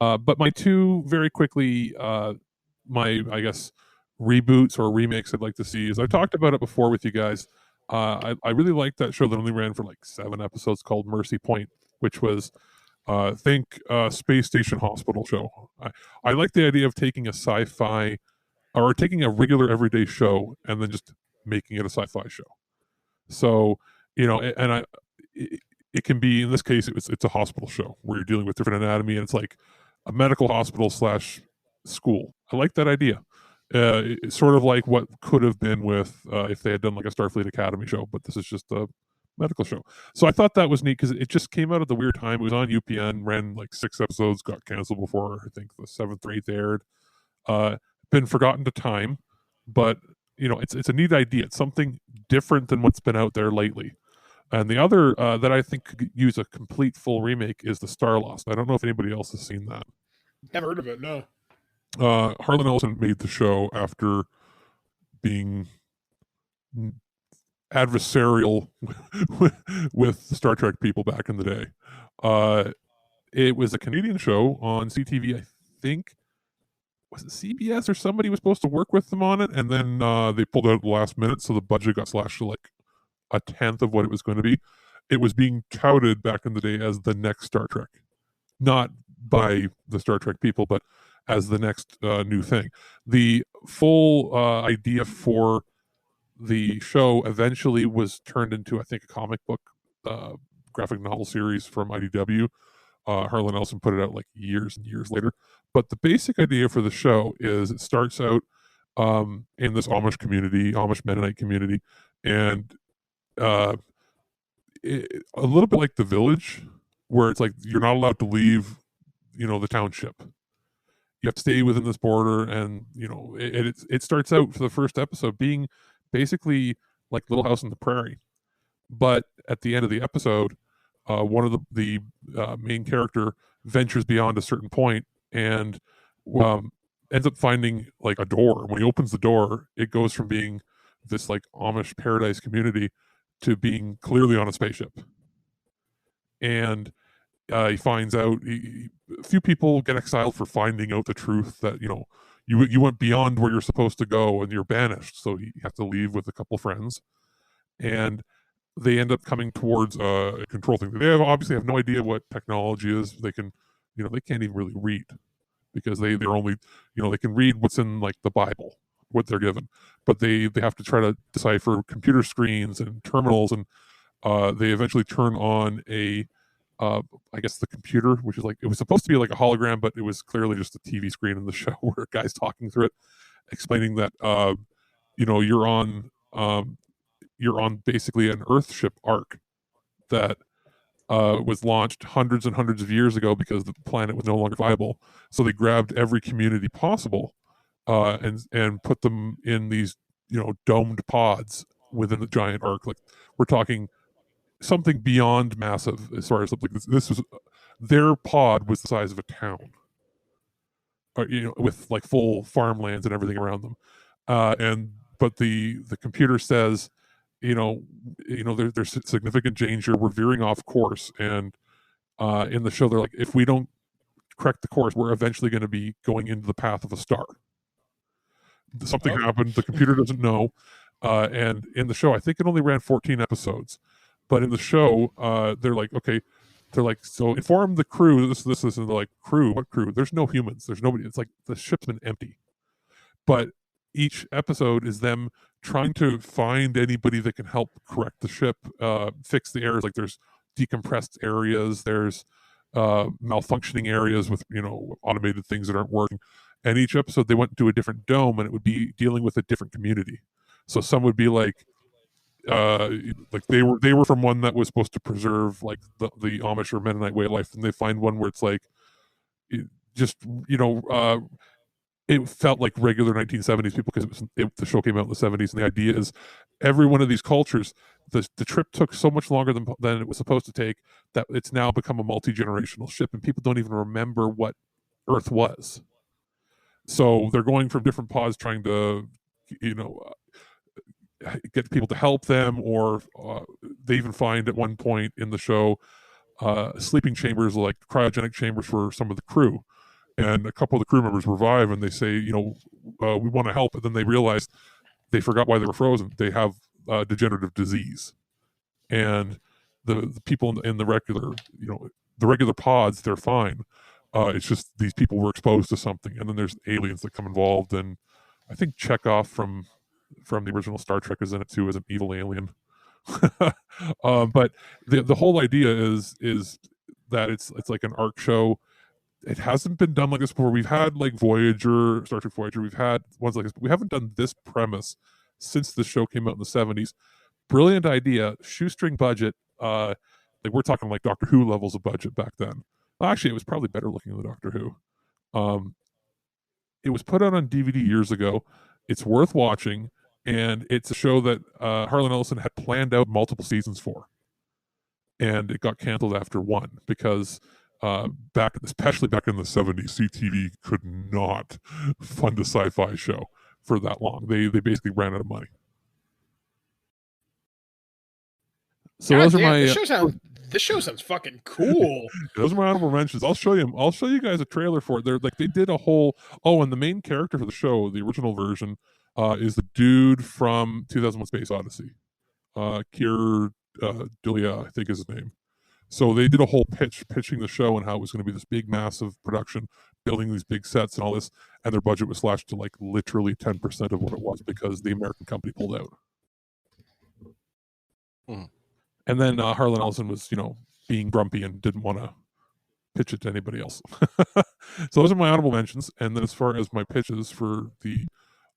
But my two, very quickly, my, I guess, reboots or remakes I'd like to see is I've talked about it before with you guys. I really liked that show that only ran for like 7 episodes called Mercy Point, which was, Space Station Hospital show. I like the idea of taking a sci-fi or taking a regular everyday show and then just making it a sci-fi show. So, and it can be, in this case, it's a hospital show where you're dealing with different anatomy, and it's like a medical hospital / school. I like that idea. It's sort of like what could have been with if they had done like a Starfleet Academy show, but this is just a medical show. So I thought that was neat because it just came out at the weird time. It was on UPN, ran like 6 episodes, got canceled before I think the 7th or 8th aired. Been forgotten to time, but it's a neat idea. It's something different than what's been out there lately. And the other that I think could use a complete full remake is the Star Lost. I don't know if anybody else has seen that. Never heard of it. No. Harlan Ellison made the show after being adversarial with the Star Trek people back in the day. It was a Canadian show on CTV, I think. Was it CBS or somebody was supposed to work with them on it, and then they pulled out at the last minute, so the budget got slashed to like a tenth of what it was going to be. It was being touted back in the day as the next Star Trek, not by the Star Trek people, but as the next new thing. The full idea for the show eventually was turned into, I think, a comic book graphic novel series from IDW. Harlan Ellison put it out like years and years later. But the basic idea for the show is it starts out in this Amish community, Amish Mennonite community, and a little bit like The Village, where it's like you're not allowed to leave, the township. You have to stay within this border, and it starts out for the first episode being basically like Little House on the Prairie, but at the end of the episode, one of the main character ventures beyond a certain point and ends up finding like a door. When he opens the door, it goes from being this like Amish paradise community to being clearly on a spaceship. And he finds out a few people get exiled for finding out the truth that you went beyond where you're supposed to go and you're banished, so you have to leave with a couple friends. And they end up coming towards a control thing. They obviously have no idea what technology is. They can, they can't even really read because they're only, they can read what's in like the Bible, what they're given, but they have to try to decipher computer screens and terminals, and they eventually turn on I guess the computer, which is like, it was supposed to be like a hologram, but it was clearly just a TV screen in the show where a guy's talking through it, explaining that you're on basically an Earthship arc that was launched hundreds and hundreds of years ago because the planet was no longer viable. So they grabbed every community possible and put them in these domed pods within the giant arc. Like, we're talking something beyond massive as far as like this was, their pod was the size of a town, with like full farmlands and everything around them. But the computer says, there's significant danger. We're veering off course, and in the show, they're like, if we don't correct the course, we're eventually going to be going into the path of a star. Something happened. The computer doesn't know, and in the show, I think it only ran 14 episodes. But in the show, they're like, okay, so inform the crew. This, and they're like, crew? What crew? There's no humans. There's nobody. It's like the ship's been empty. But each episode is them trying to find anybody that can help correct the ship, fix the errors. Like, there's decompressed areas, there's malfunctioning areas with automated things that aren't working. And each episode they went to a different dome, and it would be dealing with a different community. So some would be like they were from one that was supposed to preserve like the Amish or Mennonite way of life, and they find one where it's like it felt like regular 1970s people because the show came out in the 70s, and the idea is every one of these cultures, the trip took so much longer than it was supposed to take that it's now become a multi-generational ship, and people don't even remember what Earth was. So they're going from different pods trying to get people to help them, or they even find at one point in the show sleeping chambers, like cryogenic chambers for some of the crew. And a couple of the crew members revive, and they say, we want to help. And then they realize they forgot why they were frozen. They have degenerative disease. And the people in the regular pods, they're fine. It's just these people were exposed to something. And then there's aliens that come involved. And I think Chekhov from the original Star Trek is in it too, as an evil alien. But the whole idea is that it's like an arc show. It hasn't been done like this before. We've had like Voyager, Star Trek Voyager. We've had ones like this, but we haven't done this premise since the show came out in the 70s. Brilliant idea, shoestring budget. Like, we're talking like Doctor Who levels of budget back then. Actually, it was probably better looking than Doctor Who. It was put out on DVD years ago. It's worth watching, and it's a show that Harlan Ellison had planned out multiple seasons for, and it got canceled after one because especially back in the 70s, CTV could not fund a sci-fi show for that long. They basically ran out of money. So God those damn, are my this show sounds fucking cool. those are my honorable mentions. I'll show you guys a trailer for it. They did a whole and the main character for the show, the original version, is the dude from 2001 Space Odyssey. Keir Dullea, I think is his name. So they did a whole pitching the show and how it was going to be this big, massive production, building these big sets and all this, and their budget was slashed to like literally 10% of what it was because the American company pulled out. And then Harlan Ellison was, being grumpy and didn't want to pitch it to anybody else. So those are my honorable mentions. And then as far as my pitches for the,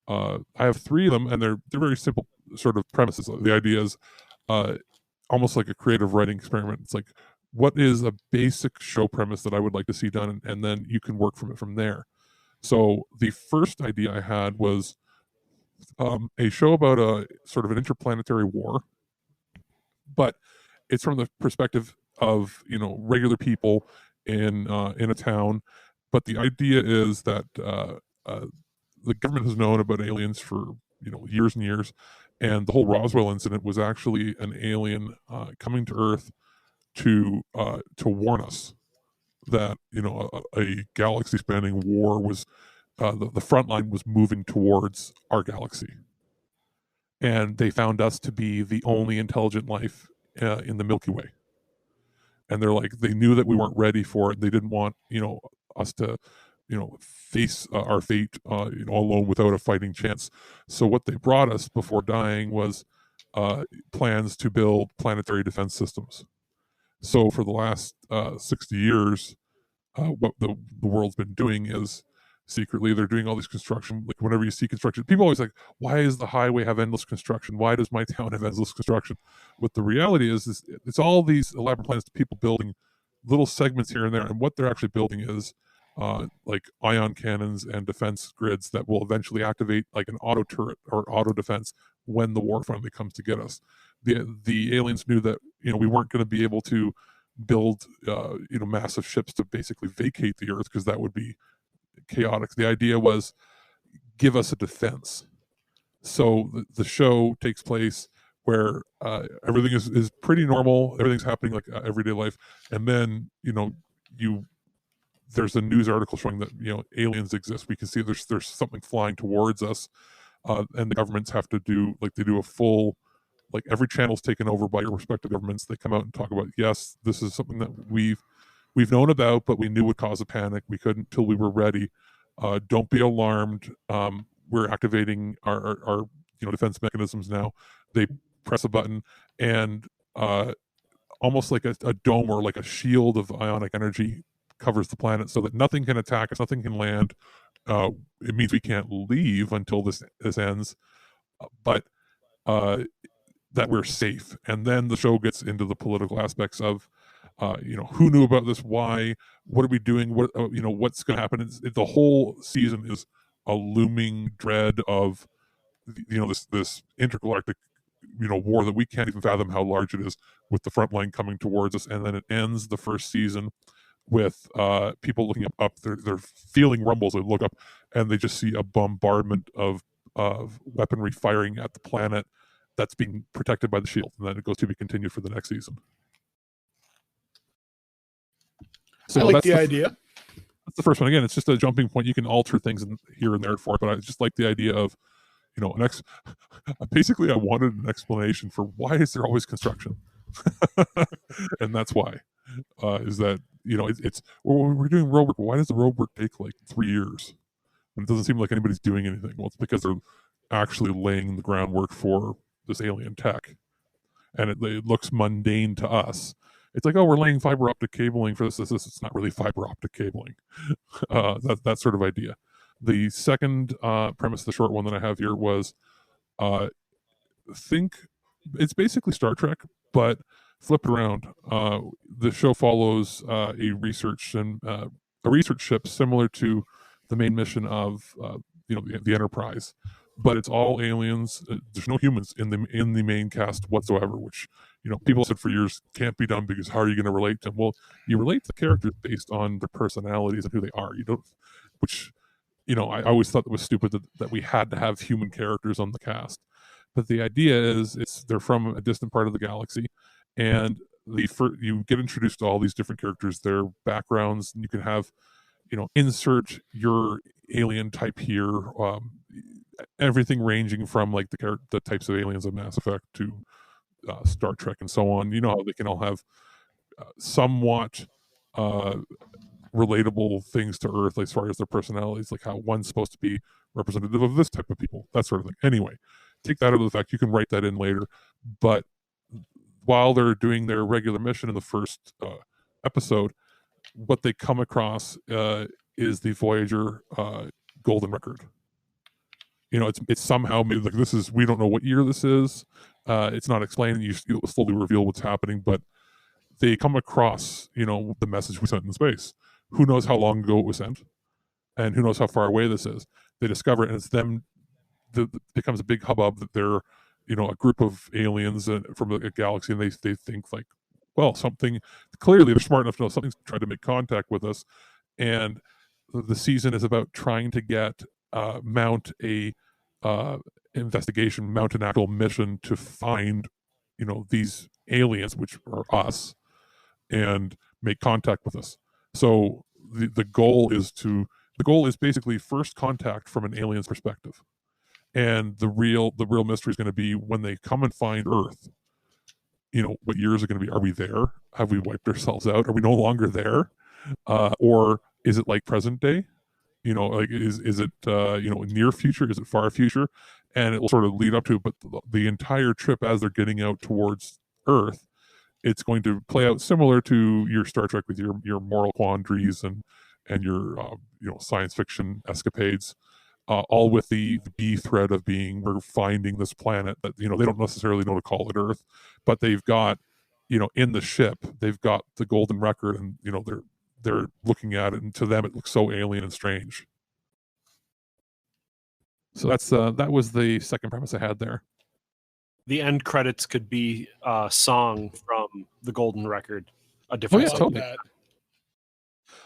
I have 3 of them, and they're very simple sort of premises. The idea is almost like a creative writing experiment. It's like, what is a basic show premise that I would like to see done, and then you can work from there. So the first idea I had was a show about a sort of an interplanetary war, but it's from the perspective of regular people in a town. But the idea is that the government has known about aliens for years and years, and the whole Roswell incident was actually an alien coming to Earth to warn us that a galaxy-spanning war was the front line was moving towards our galaxy, and they found us to be the only intelligent life in the Milky Way. And they knew that we weren't ready for it. They didn't want us to face our fate alone without a fighting chance. So what they brought us before dying was plans to build planetary defense systems. So for the last 60 years, what the world's been doing is secretly they're doing all these construction. Like whenever you see construction, people always like, why does the highway have endless construction? Why does my town have endless construction? What the reality is it's all these elaborate plans to people building little segments here and there. And what they're actually building is like ion cannons and defense grids that will eventually activate like an auto turret or auto defense when the war finally comes to get us. The aliens knew that we weren't going to be able to build massive ships to basically vacate the Earth because that would be chaotic. The idea was give us a defense. So the show takes place where everything is pretty normal. Everything's happening like everyday life, and then there's a news article showing that aliens exist. We can see there's something flying towards us, and the governments have to do a full, every channel's taken over by your respective governments. They come out and talk about, yes, this is something that we've known about, but we knew would cause a panic. We couldn't till we were ready. Don't be alarmed. We're activating our defense mechanisms now. They press a button, and almost like a dome or like a shield of ionic energy covers the planet so that nothing can attack us, nothing can land. It means we can't leave until this ends, but that we're safe. And then the show gets into the political aspects of who knew about this, why, what are we doing, what's going to happen. The whole season is a looming dread of this intergalactic war that we can't even fathom how large it is, with the front line coming towards us. And then it ends the first season with people looking up. They're feeling rumbles. They look up and they just see a bombardment of weaponry firing at the planet that's being protected by the shield, and then it goes to be continued for the next season. So I like the idea. That's the first one. Again, it's just a jumping point. You can alter things here and there for it, but I just like the idea of basically I wanted an explanation for why is there always construction. And that's why is that it's when we're doing road work, why does the road work take like 3 years and it doesn't seem like anybody's doing anything? Well, it's because they're actually laying the groundwork for this alien tech, and it looks mundane to us. It's like, oh, we're laying fiber optic cabling for this. It's not really fiber optic cabling. That sort of idea. The second premise, the short one that I have here, was it's basically Star Trek, but flipped around. The show follows a research ship similar to the main mission of the Enterprise, but it's all aliens. There's no humans in the main cast whatsoever, which, you know, people said for years can't be done because how are you going to relate to them? Well, you relate to the characters based on their personalities and who they are. You don't, which, you know, I always thought it was stupid that we had to have human characters on the cast. But the idea is they're from a distant part of the galaxy, and you get introduced to all these different characters, their backgrounds, and you can have, you know, insert your alien type here. Everything ranging from like the types of aliens of Mass Effect to Star Trek and so on. You know how they can all have somewhat relatable things to Earth as far as their personalities, like how one's supposed to be representative of this type of people, that sort of thing. Anyway, take that out of the fact. You can write that in later, but while they're doing their regular mission in the first episode, what they come across is the Voyager golden record. You know, it's somehow made, like, this is, we don't know what year this is. It's not explained. You'll slowly reveal what's happening, but they come across, you know, the message we sent in space. Who knows how long ago it was sent, and who knows how far away this is. They discover it, and it's them. It becomes a big hubbub that they're, you know, a group of aliens from a galaxy, and they think like, well, something, clearly they're smart enough to know something's trying to make contact with us, and the season is about trying to mount a investigation, mount an actual mission to find, you know, these aliens, which are us, and make contact with us. So the goal is basically first contact from an alien's perspective. And the real mystery is going to be when they come and find Earth, you know, what years are going to be? Are we there? Have we wiped ourselves out? Are we no longer there? Or is it like present day? You know, like is it you know, near future? Is it far future? And it will sort of lead up to it. But the entire trip as they're getting out towards Earth, it's going to play out similar to your Star Trek with your moral quandaries and your you know, science fiction escapades, all with the B thread of being, we're finding this planet that, you know, they don't necessarily know to call it Earth, but they've got, you know, in the ship they've got the golden record, and, you know, they're looking at it, and to them it looks so alien and strange. So that's that was the second premise I had there. The end credits could be a song from the golden record, a different song. Totally.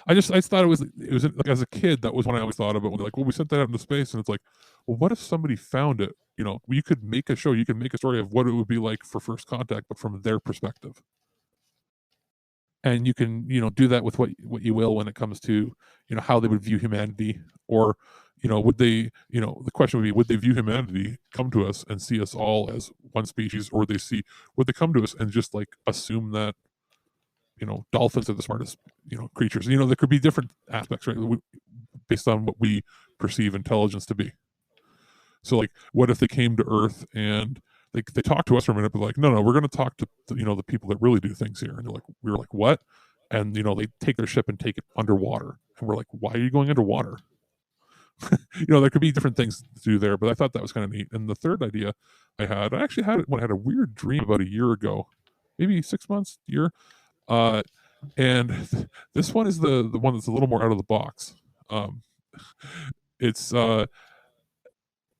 I just thought it was like, as a kid, that was when I always thought about, like, well, we sent that out into space, and it's like, well, what if somebody found it? You know, you could make a show, you could make a story of what it would be like for first contact, but from their perspective. And you can, you know, do that with what you will when it comes to, you know, how they would view humanity, or, you know, would they, you know, the question would be, would they view humanity, come to us and see us all as one species, or would they come to us and just like assume that, you know, dolphins are the smartest, you know, creatures? You know, there could be different aspects, right, based on what we perceive intelligence to be. So, like, what if they came to Earth and they talk to us for a minute, but like, no, we're going to talk to, you know, the people that really do things here. And they're like, we were like, what? And, you know, they take their ship and take it underwater. And we're like, why are you going underwater? You know, there could be different things to do there, but I thought that was kind of neat. And the third idea I actually had it when I had a weird dream about a year ago, maybe 6 months, year. And this one is the one that's a little more out of the box. It's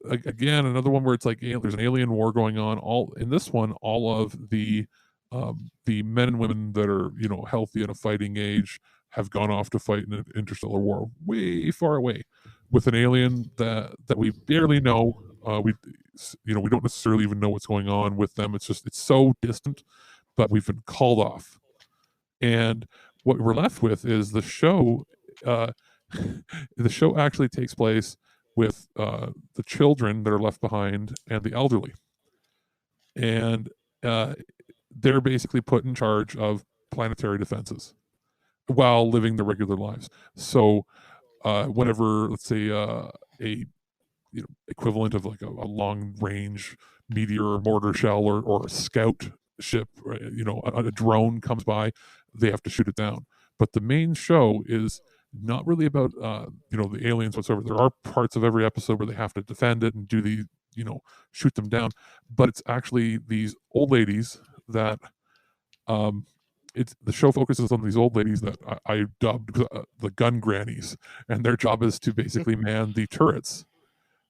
again, another one where it's like, there's an alien war going on. All in this one, all of the men and women that are, you know, healthy at a fighting age have gone off to fight in an interstellar war way far away with an alien that we barely know. We don't necessarily even know what's going on with them. It's so distant, but we've been called off. And what we're left with is the show. The show actually takes place with the children that are left behind and the elderly. And they're basically put in charge of planetary defenses while living their regular lives. So whenever, let's say, a equivalent of like a long range meteor or mortar shell or a scout ship, you know, a drone comes by, they have to shoot it down. But the main show is not really about you know, the aliens whatsoever. There are parts of every episode where they have to defend it and do the, you know, shoot them down, but it's actually these old ladies that the show focuses on these old ladies that I dubbed the gun grannies, and their job is to basically man the turrets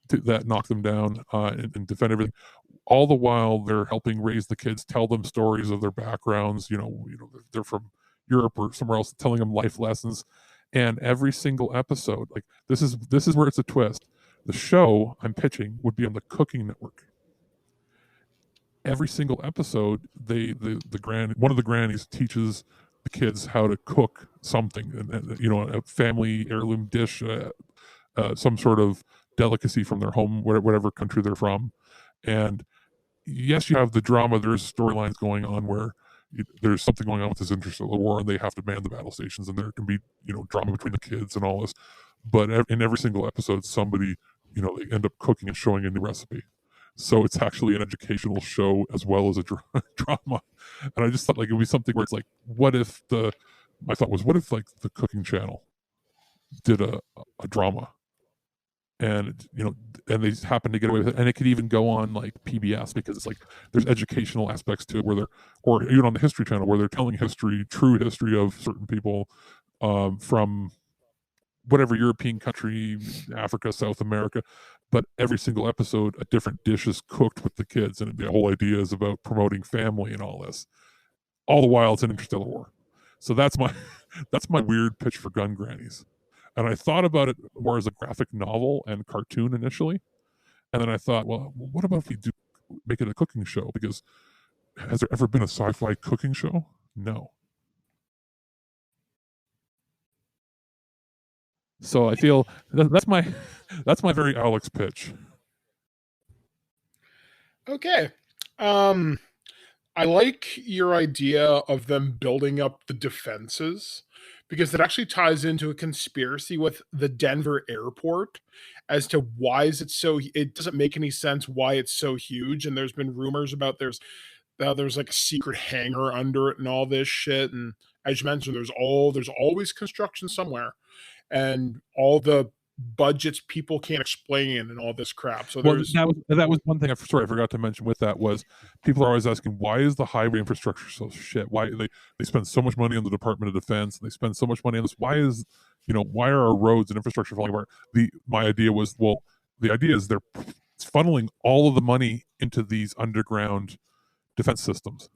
that knock them down and defend everything. All the while they're helping raise the kids, tell them stories of their backgrounds. They're from Europe or somewhere else, telling them life lessons. And every single episode, like this is where it's a twist. The show I'm pitching would be on the Cooking Network. Every single episode, one of the grannies teaches the kids how to cook something, and a family heirloom dish, some sort of delicacy from their home, whatever country they're from. And yes, you have the drama. There's storylines going on where there's something going on with this interstellar war, and they have to man the battle stations, and there can be drama between the kids and all this. But in every single episode, somebody they end up cooking and showing a new recipe. So it's actually an educational show as well as a drama. And I just thought like it would be something where it's like, my thought was, what if like the Cooking Channel did a drama, and and they happen to get away with it, and it could even go on like PBS because it's like there's educational aspects to it where or even on the History Channel where they're telling true history of certain people from whatever European country, Africa, South America, but every single episode a different dish is cooked with the kids, and the whole idea is about promoting family and all this. All the while it's an interstellar war. So that's my weird pitch for Gun Grannies. And I thought about it more as a graphic novel and cartoon initially. And then I thought, well, what about if we make it a cooking show? Because has there ever been a sci-fi cooking show? No. So I feel that's my very Alex pitch. Okay. I like your idea of them building up the defenses, because it actually ties into a conspiracy with the Denver airport as to why is it doesn't make any sense why it's so huge. And there's been rumors about there's like a secret hangar under it and all this shit. And as you mentioned, there's always construction somewhere, and all the budgets people can't explain and all this crap. So that was one thing I forgot to mention with that was people are always asking, why is the highway infrastructure so shit? Why they spend so much money on the Department of Defense, and they spend so much money on this? Why are our roads and infrastructure falling apart? My idea was, well, the idea is they're funneling all of the money into these underground defense systems.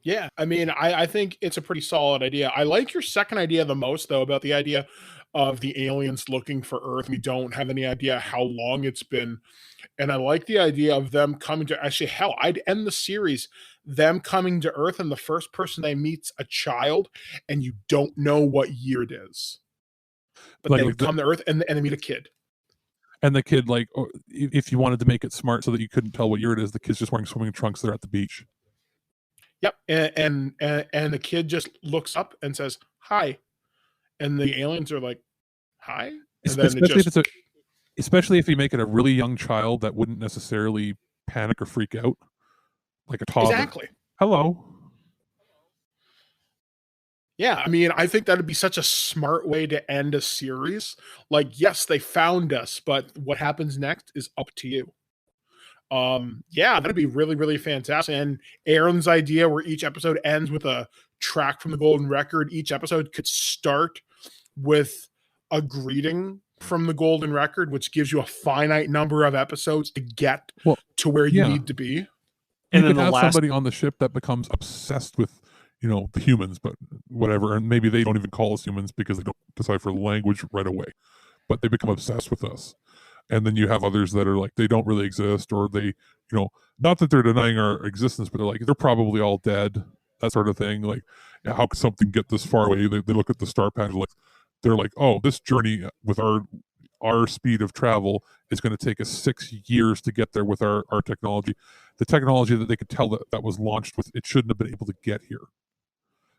Yeah, I mean, I think it's a pretty solid idea. I like your second idea the most, though, about the idea of the aliens looking for Earth, and we don't have any idea how long it's been. And I like the idea of them coming to, actually, hell, I'd end the series, them coming to Earth, and the first person they meet's a child, and you don't know what year it is. But they come to Earth, and they meet a kid. And the kid, like, if you wanted to make it smart so that you couldn't tell what year it is, the kid's just wearing swimming trunks. They're at the beach. Yep, and the kid just looks up and says hi, and the aliens are like, hi, and especially if you make it a really young child that wouldn't necessarily panic or freak out, like a toddler. Exactly. Hello. Yeah, I mean, I think that'd be such a smart way to end a series. Like, yes, they found us, but what happens next is up to you. Yeah, that'd be really, really fantastic. And Aaron's idea where each episode ends with a track from the Golden Record. Each episode could start with a greeting from the Golden Record, which gives you a finite number of episodes to get to where you need to be. And then have somebody on the ship that becomes obsessed with, the humans, but whatever. And maybe they don't even call us humans because they don't decipher language right away, but they become obsessed with us. And then you have others that are like, they don't really exist, or they, not that they're denying our existence, but they're like, they're probably all dead, that sort of thing. Like, how could something get this far away? They look at the star patch, like, they're like, oh, this journey with our speed of travel is going to take us 6 years to get there with our technology. The technology that they could tell that was launched with, it shouldn't have been able to get here.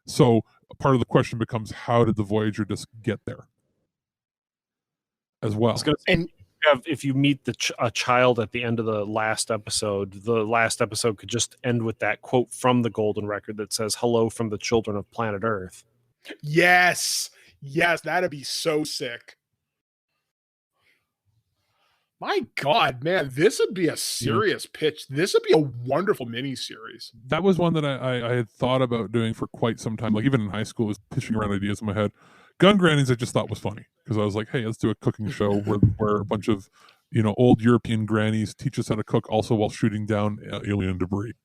So part of the question becomes, how did the Voyager just get there as well? And if you meet a child at the end of the last episode could just end with that quote from the Golden Record that says, hello from the children of planet Earth. Yes, that'd be so sick. My God, man, this would be a serious pitch. This would be a wonderful mini-series. That was one that I had thought about doing for quite some time. Like, even in high school, I was pitching around ideas in my head. Gun Grannies I just thought was funny because I was like, hey, let's do a cooking show where a bunch of old European grannies teach us how to cook, also while shooting down alien debris. It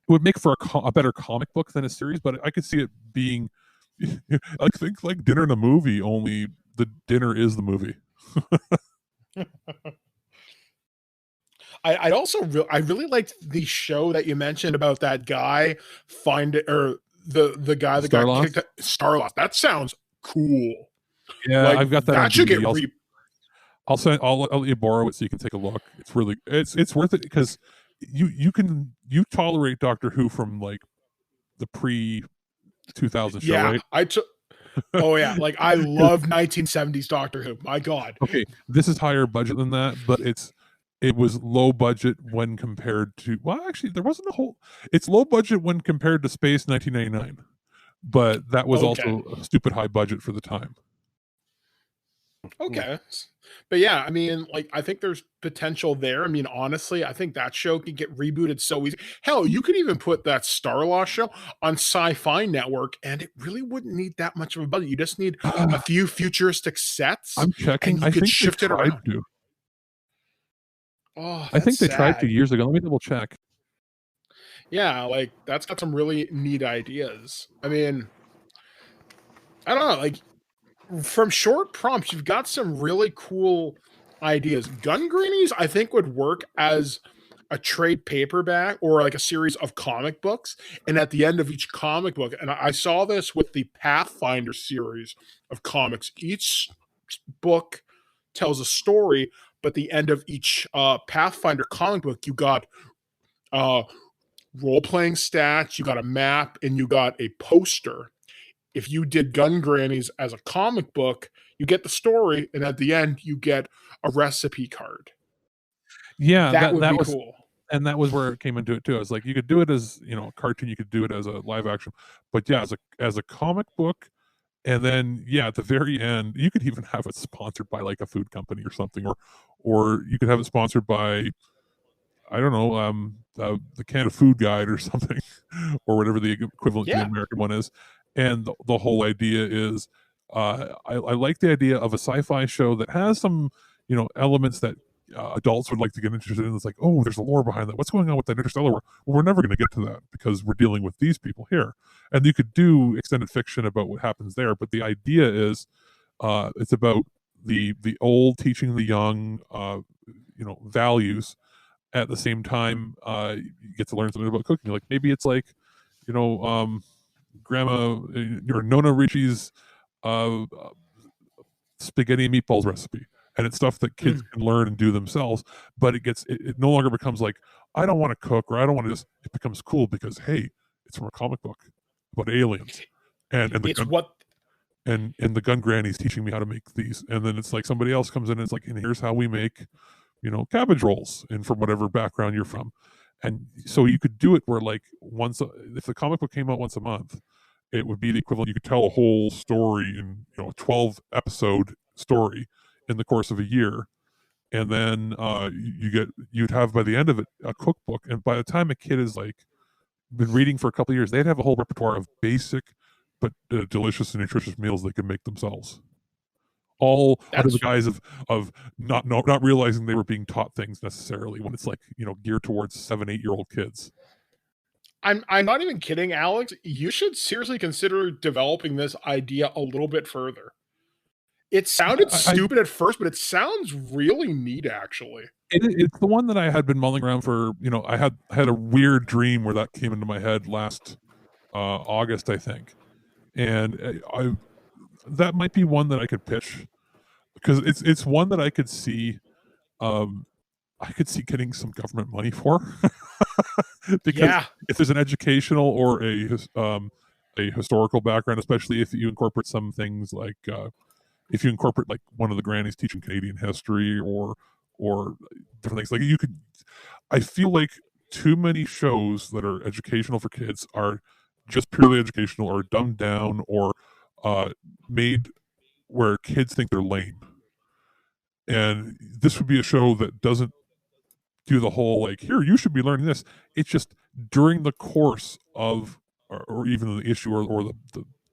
would make for a better comic book than a series, but I could see it being, I think, like Dinner and a Movie, only the dinner is the movie. I really liked the show that you mentioned about that guy the guy that got kicked out. Starlost. That sounds cool. Yeah, like, I've got that. That should get I'll let you borrow it so you can take a look. It's really it's worth it because you tolerate Doctor Who from like the pre-2000 show, right? Oh yeah, like I love 1970s Doctor Who. My God. Okay, this is higher budget than that, but it was low budget when compared to, well, actually there wasn't a whole, it's low budget when compared to Space 1999, but that was also a stupid high budget for the time. Okay. But yeah, I mean, like, I think there's potential there. I mean, honestly, I think that show could get rebooted so easy. Hell, you could even put that Starlost show on Sci-Fi Network, and it really wouldn't need that much of a budget. You just need a few futuristic sets. I'm checking. I think shift it around. Oh, I think they tried 2 years ago. Let me double check. Yeah, like, that's got some really neat ideas. I mean, I don't know, like, from short prompts, you've got some really cool ideas. Gun Grannies, I think, would work as a trade paperback or like a series of comic books. And at the end of each comic book, and I saw this with the Pathfinder series of comics, each book tells a story, but the end of each Pathfinder comic book, you got role-playing stats, you got a map, and you got a poster. If you did Gun Grannies as a comic book, you get the story, and at the end, you get a recipe card. Yeah, that would be was cool. And that was where it came into it too. I was like, you could do it as a cartoon, you could do it as a live action, but yeah, as a comic book, and then at the very end, you could even have it sponsored by like a food company or something, or you could have it sponsored by, I don't know, the Can of Food Guide or something, or whatever the equivalent to the American one is. And the whole idea is, I like the idea of a sci-fi show that has some, elements that adults would like to get interested in. It's like, oh, there's a lore behind that. What's going on with that interstellar war? Well, we're never going to get to that because we're dealing with these people here. And you could do extended fiction about what happens there. But the idea is, it's about the old teaching the young, values. At the same time, you get to learn something about cooking. Like maybe it's like, Grandma or Nona Richie's spaghetti and meatballs recipe, and it's stuff that kids can learn and do themselves. But it no longer becomes like, I don't want to cook, or I don't want to just. It becomes cool because, hey, it's from a comic book about aliens, and the Gun Granny's teaching me how to make these, and then it's like somebody else comes in and it's like, and here's how we make, cabbage rolls, and from whatever background you're from. And so you could do it where, like, if the comic book came out once a month, it would be the equivalent. You could tell a whole story in, a 12-episode story in the course of a year, and then you'd have by the end of it a cookbook. And by the time a kid is like been reading for a couple of years, they'd have a whole repertoire of basic but delicious and nutritious meals they could make themselves. All under the guise of not realizing they were being taught things necessarily, when it's like, geared towards 7-8-year-old kids. I'm not even kidding, Alex. You should seriously consider developing this idea a little bit further. It sounded stupid at first, but it sounds really neat, actually. It's the one that I had been mulling around for. I had a weird dream where that came into my head last August, I think, and that might be one that I could pitch, because it's one that I could see getting some government money for. Because if there's an educational or a historical background, especially if you incorporate some things like if you incorporate like one of the grannies teaching Canadian history or different things, like I feel like too many shows that are educational for kids are just purely educational or dumbed down or made where kids think they're lame. And this would be a show that doesn't do the whole like, here, you should be learning this. It's just during the course of or even the issue or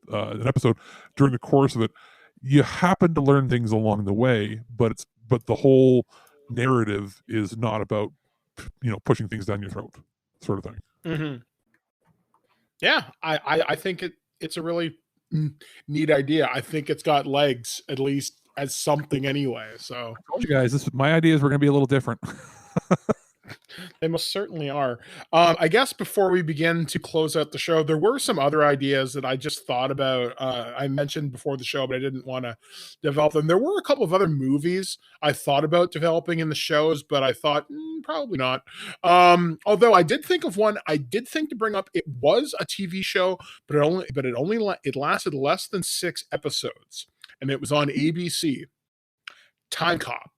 an episode, during the course of it, you happen to learn things along the way, but the whole narrative is not about pushing things down your throat, sort of thing. Mm-hmm. Yeah, I think it's a really neat idea. I think it's got legs, at least as something anyway. So I told you guys, my ideas were going to be a little different. They most certainly are. I guess before we begin to close out the show, there were some other ideas that I just thought about. I mentioned before the show, but I didn't want to develop them. There were a couple of other movies I thought about developing in the shows, but I thought probably not. Although I did think of one. I did think to bring up. It was a TV show, but it lasted less than 6 episodes, and it was on ABC. Time Cop.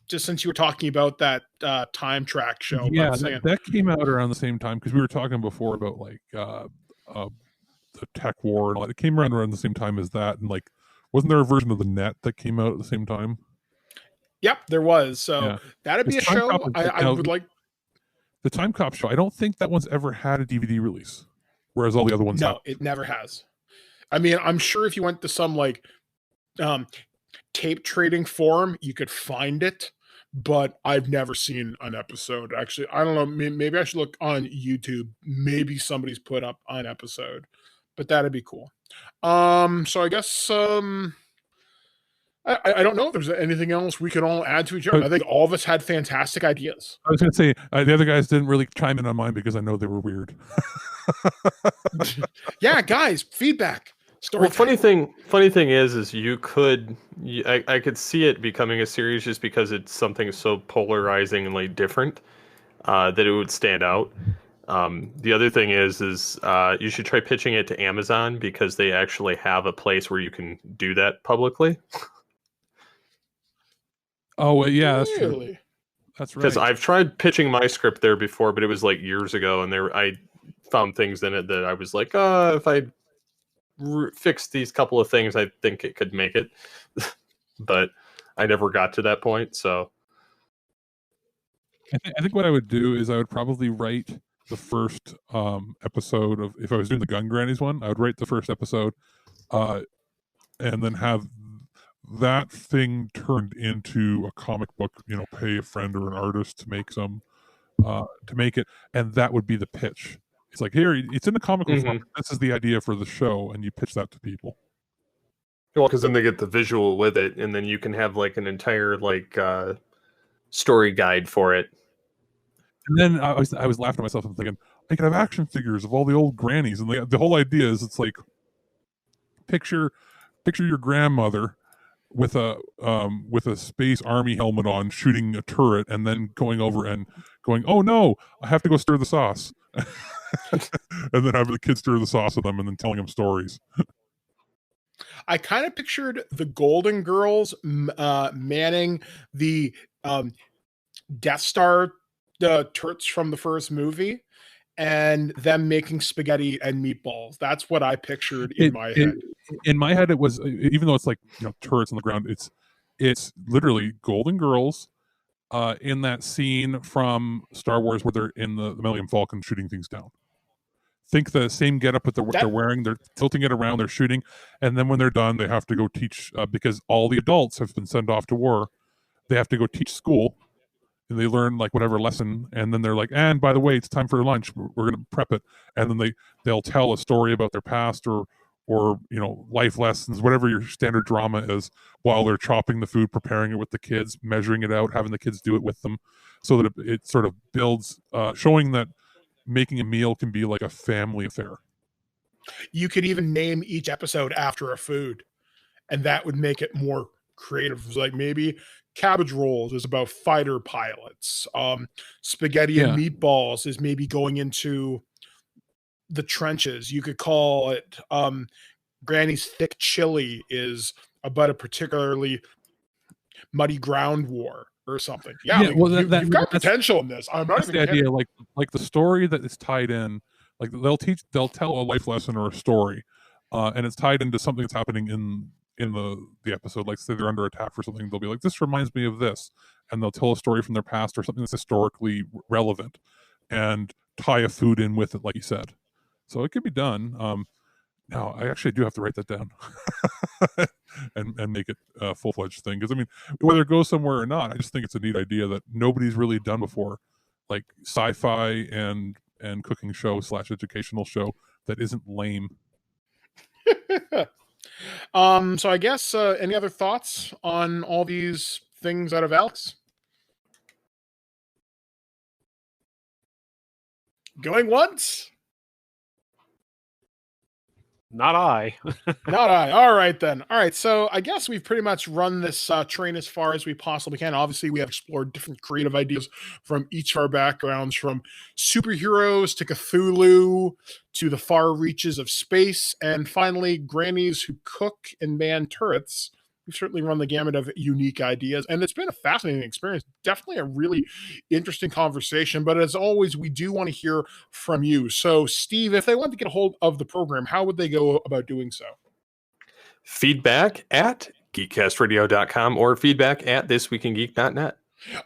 Just since you were talking about that time track show. Yeah, that came out around the same time, because we were talking before about like the tech war and all that. It came around the same time as that, and like, wasn't there a version of the Net that came out at the same time? Yep, there was. So that'd be a show I would like. The Time Cop show, I don't think that one's ever had a DVD release, whereas all the other ones have. It never has. I mean, I'm sure if you went to some like tape trading forum, you could find it, but I've never seen an episode. Actually, I don't know. Maybe I should look on YouTube. Maybe somebody's put up an episode, but that'd be cool. So I guess I don't know if there's anything else we can all add to each other. I think all of us had fantastic ideas. I was going to say the other guys didn't really chime in on mine because I know they were weird. Yeah, guys, feedback. Well, funny thing is you could, I could see it becoming a series just because it's something so polarizing and like different that it would stand out. The other thing is you should try pitching it to Amazon, because they actually have a place where you can do that publicly. Oh yeah, that's true. That's right. Because I've tried pitching my script there before, but it was like years ago, and I found things in it that I was like, if I fix these couple of things, I think it could make it. But I never got to that point. So I think what I would do is I would probably write the first episode of, if I was doing the Gun Grannies one, I would write the first episode and then have that thing turned into a comic book, pay a friend or an artist to make it, and that would be the pitch. It's like, here, it's in the comic book form. This is the idea for the show, and you pitch that to people. Well, because then they get the visual with it, and then you can have like an entire like story guide for it. And then I was laughing at myself and thinking, I could have action figures of all the old grannies, and the whole idea is, it's like, picture your grandmother with a space army helmet on, shooting a turret, and then going over and going, oh no, I have to go stir the sauce. And then having the kids stir the sauce with them, and then telling them stories. I kind of pictured the Golden Girls manning the Death Star turrets from the first movie, and them making spaghetti and meatballs. That's what I pictured in my head. In my head, it was, even though it's like turrets on the ground, it's literally Golden Girls in that scene from Star Wars where they're in the Millennium Falcon shooting things down. Think the same getup that they're wearing. They're tilting it around. They're shooting, and then when they're done, they have to go teach because all the adults have been sent off to war. They have to go teach school, and they learn like whatever lesson, and then they're like, and by the way, it's time for lunch. We're going to prep it, and then they'll tell a story about their past or life lessons, whatever your standard drama is, while they're chopping the food, preparing it with the kids, measuring it out, having the kids do it with them, so that it sort of builds, showing that making a meal can be like a family affair. You could even name each episode after a food, and that would make it more creative. Like maybe cabbage rolls is about fighter pilots. Spaghetti and meatballs is maybe going into the trenches. You could call it Granny's thick chili is about a particularly muddy ground war or something. You've got potential in this. I'm not even the idea, like the story that is tied in, like they'll tell a life lesson or a story, and it's tied into something that's happening in the episode. Like say they're under attack for something, they'll be like, this reminds me of this, and they'll tell a story from their past or something that's historically relevant, and tie a food in with it, like you said. So it could be done. Now, I actually do have to write that down and make it a full-fledged thing. Because, I mean, whether it goes somewhere or not, I just think it's a neat idea that nobody's really done before. Like sci-fi and cooking show / educational show that isn't lame. So I guess any other thoughts on all these things out of Alex? Going once? Not I. Not I. All right, then. All right, so I guess we've pretty much run this train as far as we possibly can. Obviously, we have explored different creative ideas from each of our backgrounds, from superheroes to Cthulhu to the far reaches of space, and finally, grannies who cook and man turrets. We've certainly run the gamut of unique ideas, and it's been a fascinating experience. Definitely a really interesting conversation, but as always, we do want to hear from you. So, Steve, if they want to get a hold of the program, how would they go about doing so? Feedback at geekcastradio.com or feedback at thisweekingeek.net.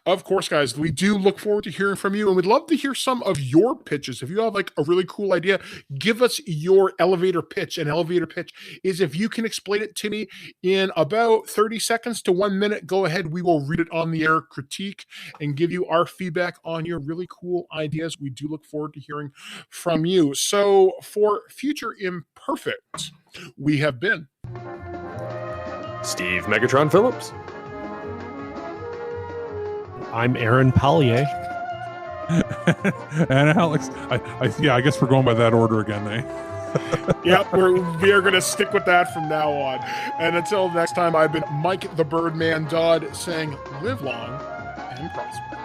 Of course, guys, we do look forward to hearing from you, and we'd love to hear some of your pitches. If you have like a really cool idea, give us your elevator pitch. An elevator pitch is if you can explain it to me in about 30 seconds to 1 minute, go ahead. We will read it on the air, critique, and give you our feedback on your really cool ideas. We do look forward to hearing from you. So for Future Imperfect, we have been Steve Megatron Phillips. I'm Aaron Pallier. And Alex, I guess we're going by that order again, eh? Yep, we are going to stick with that from now on. And until next time, I've been Mike the Birdman Dodd saying, live long and prosper.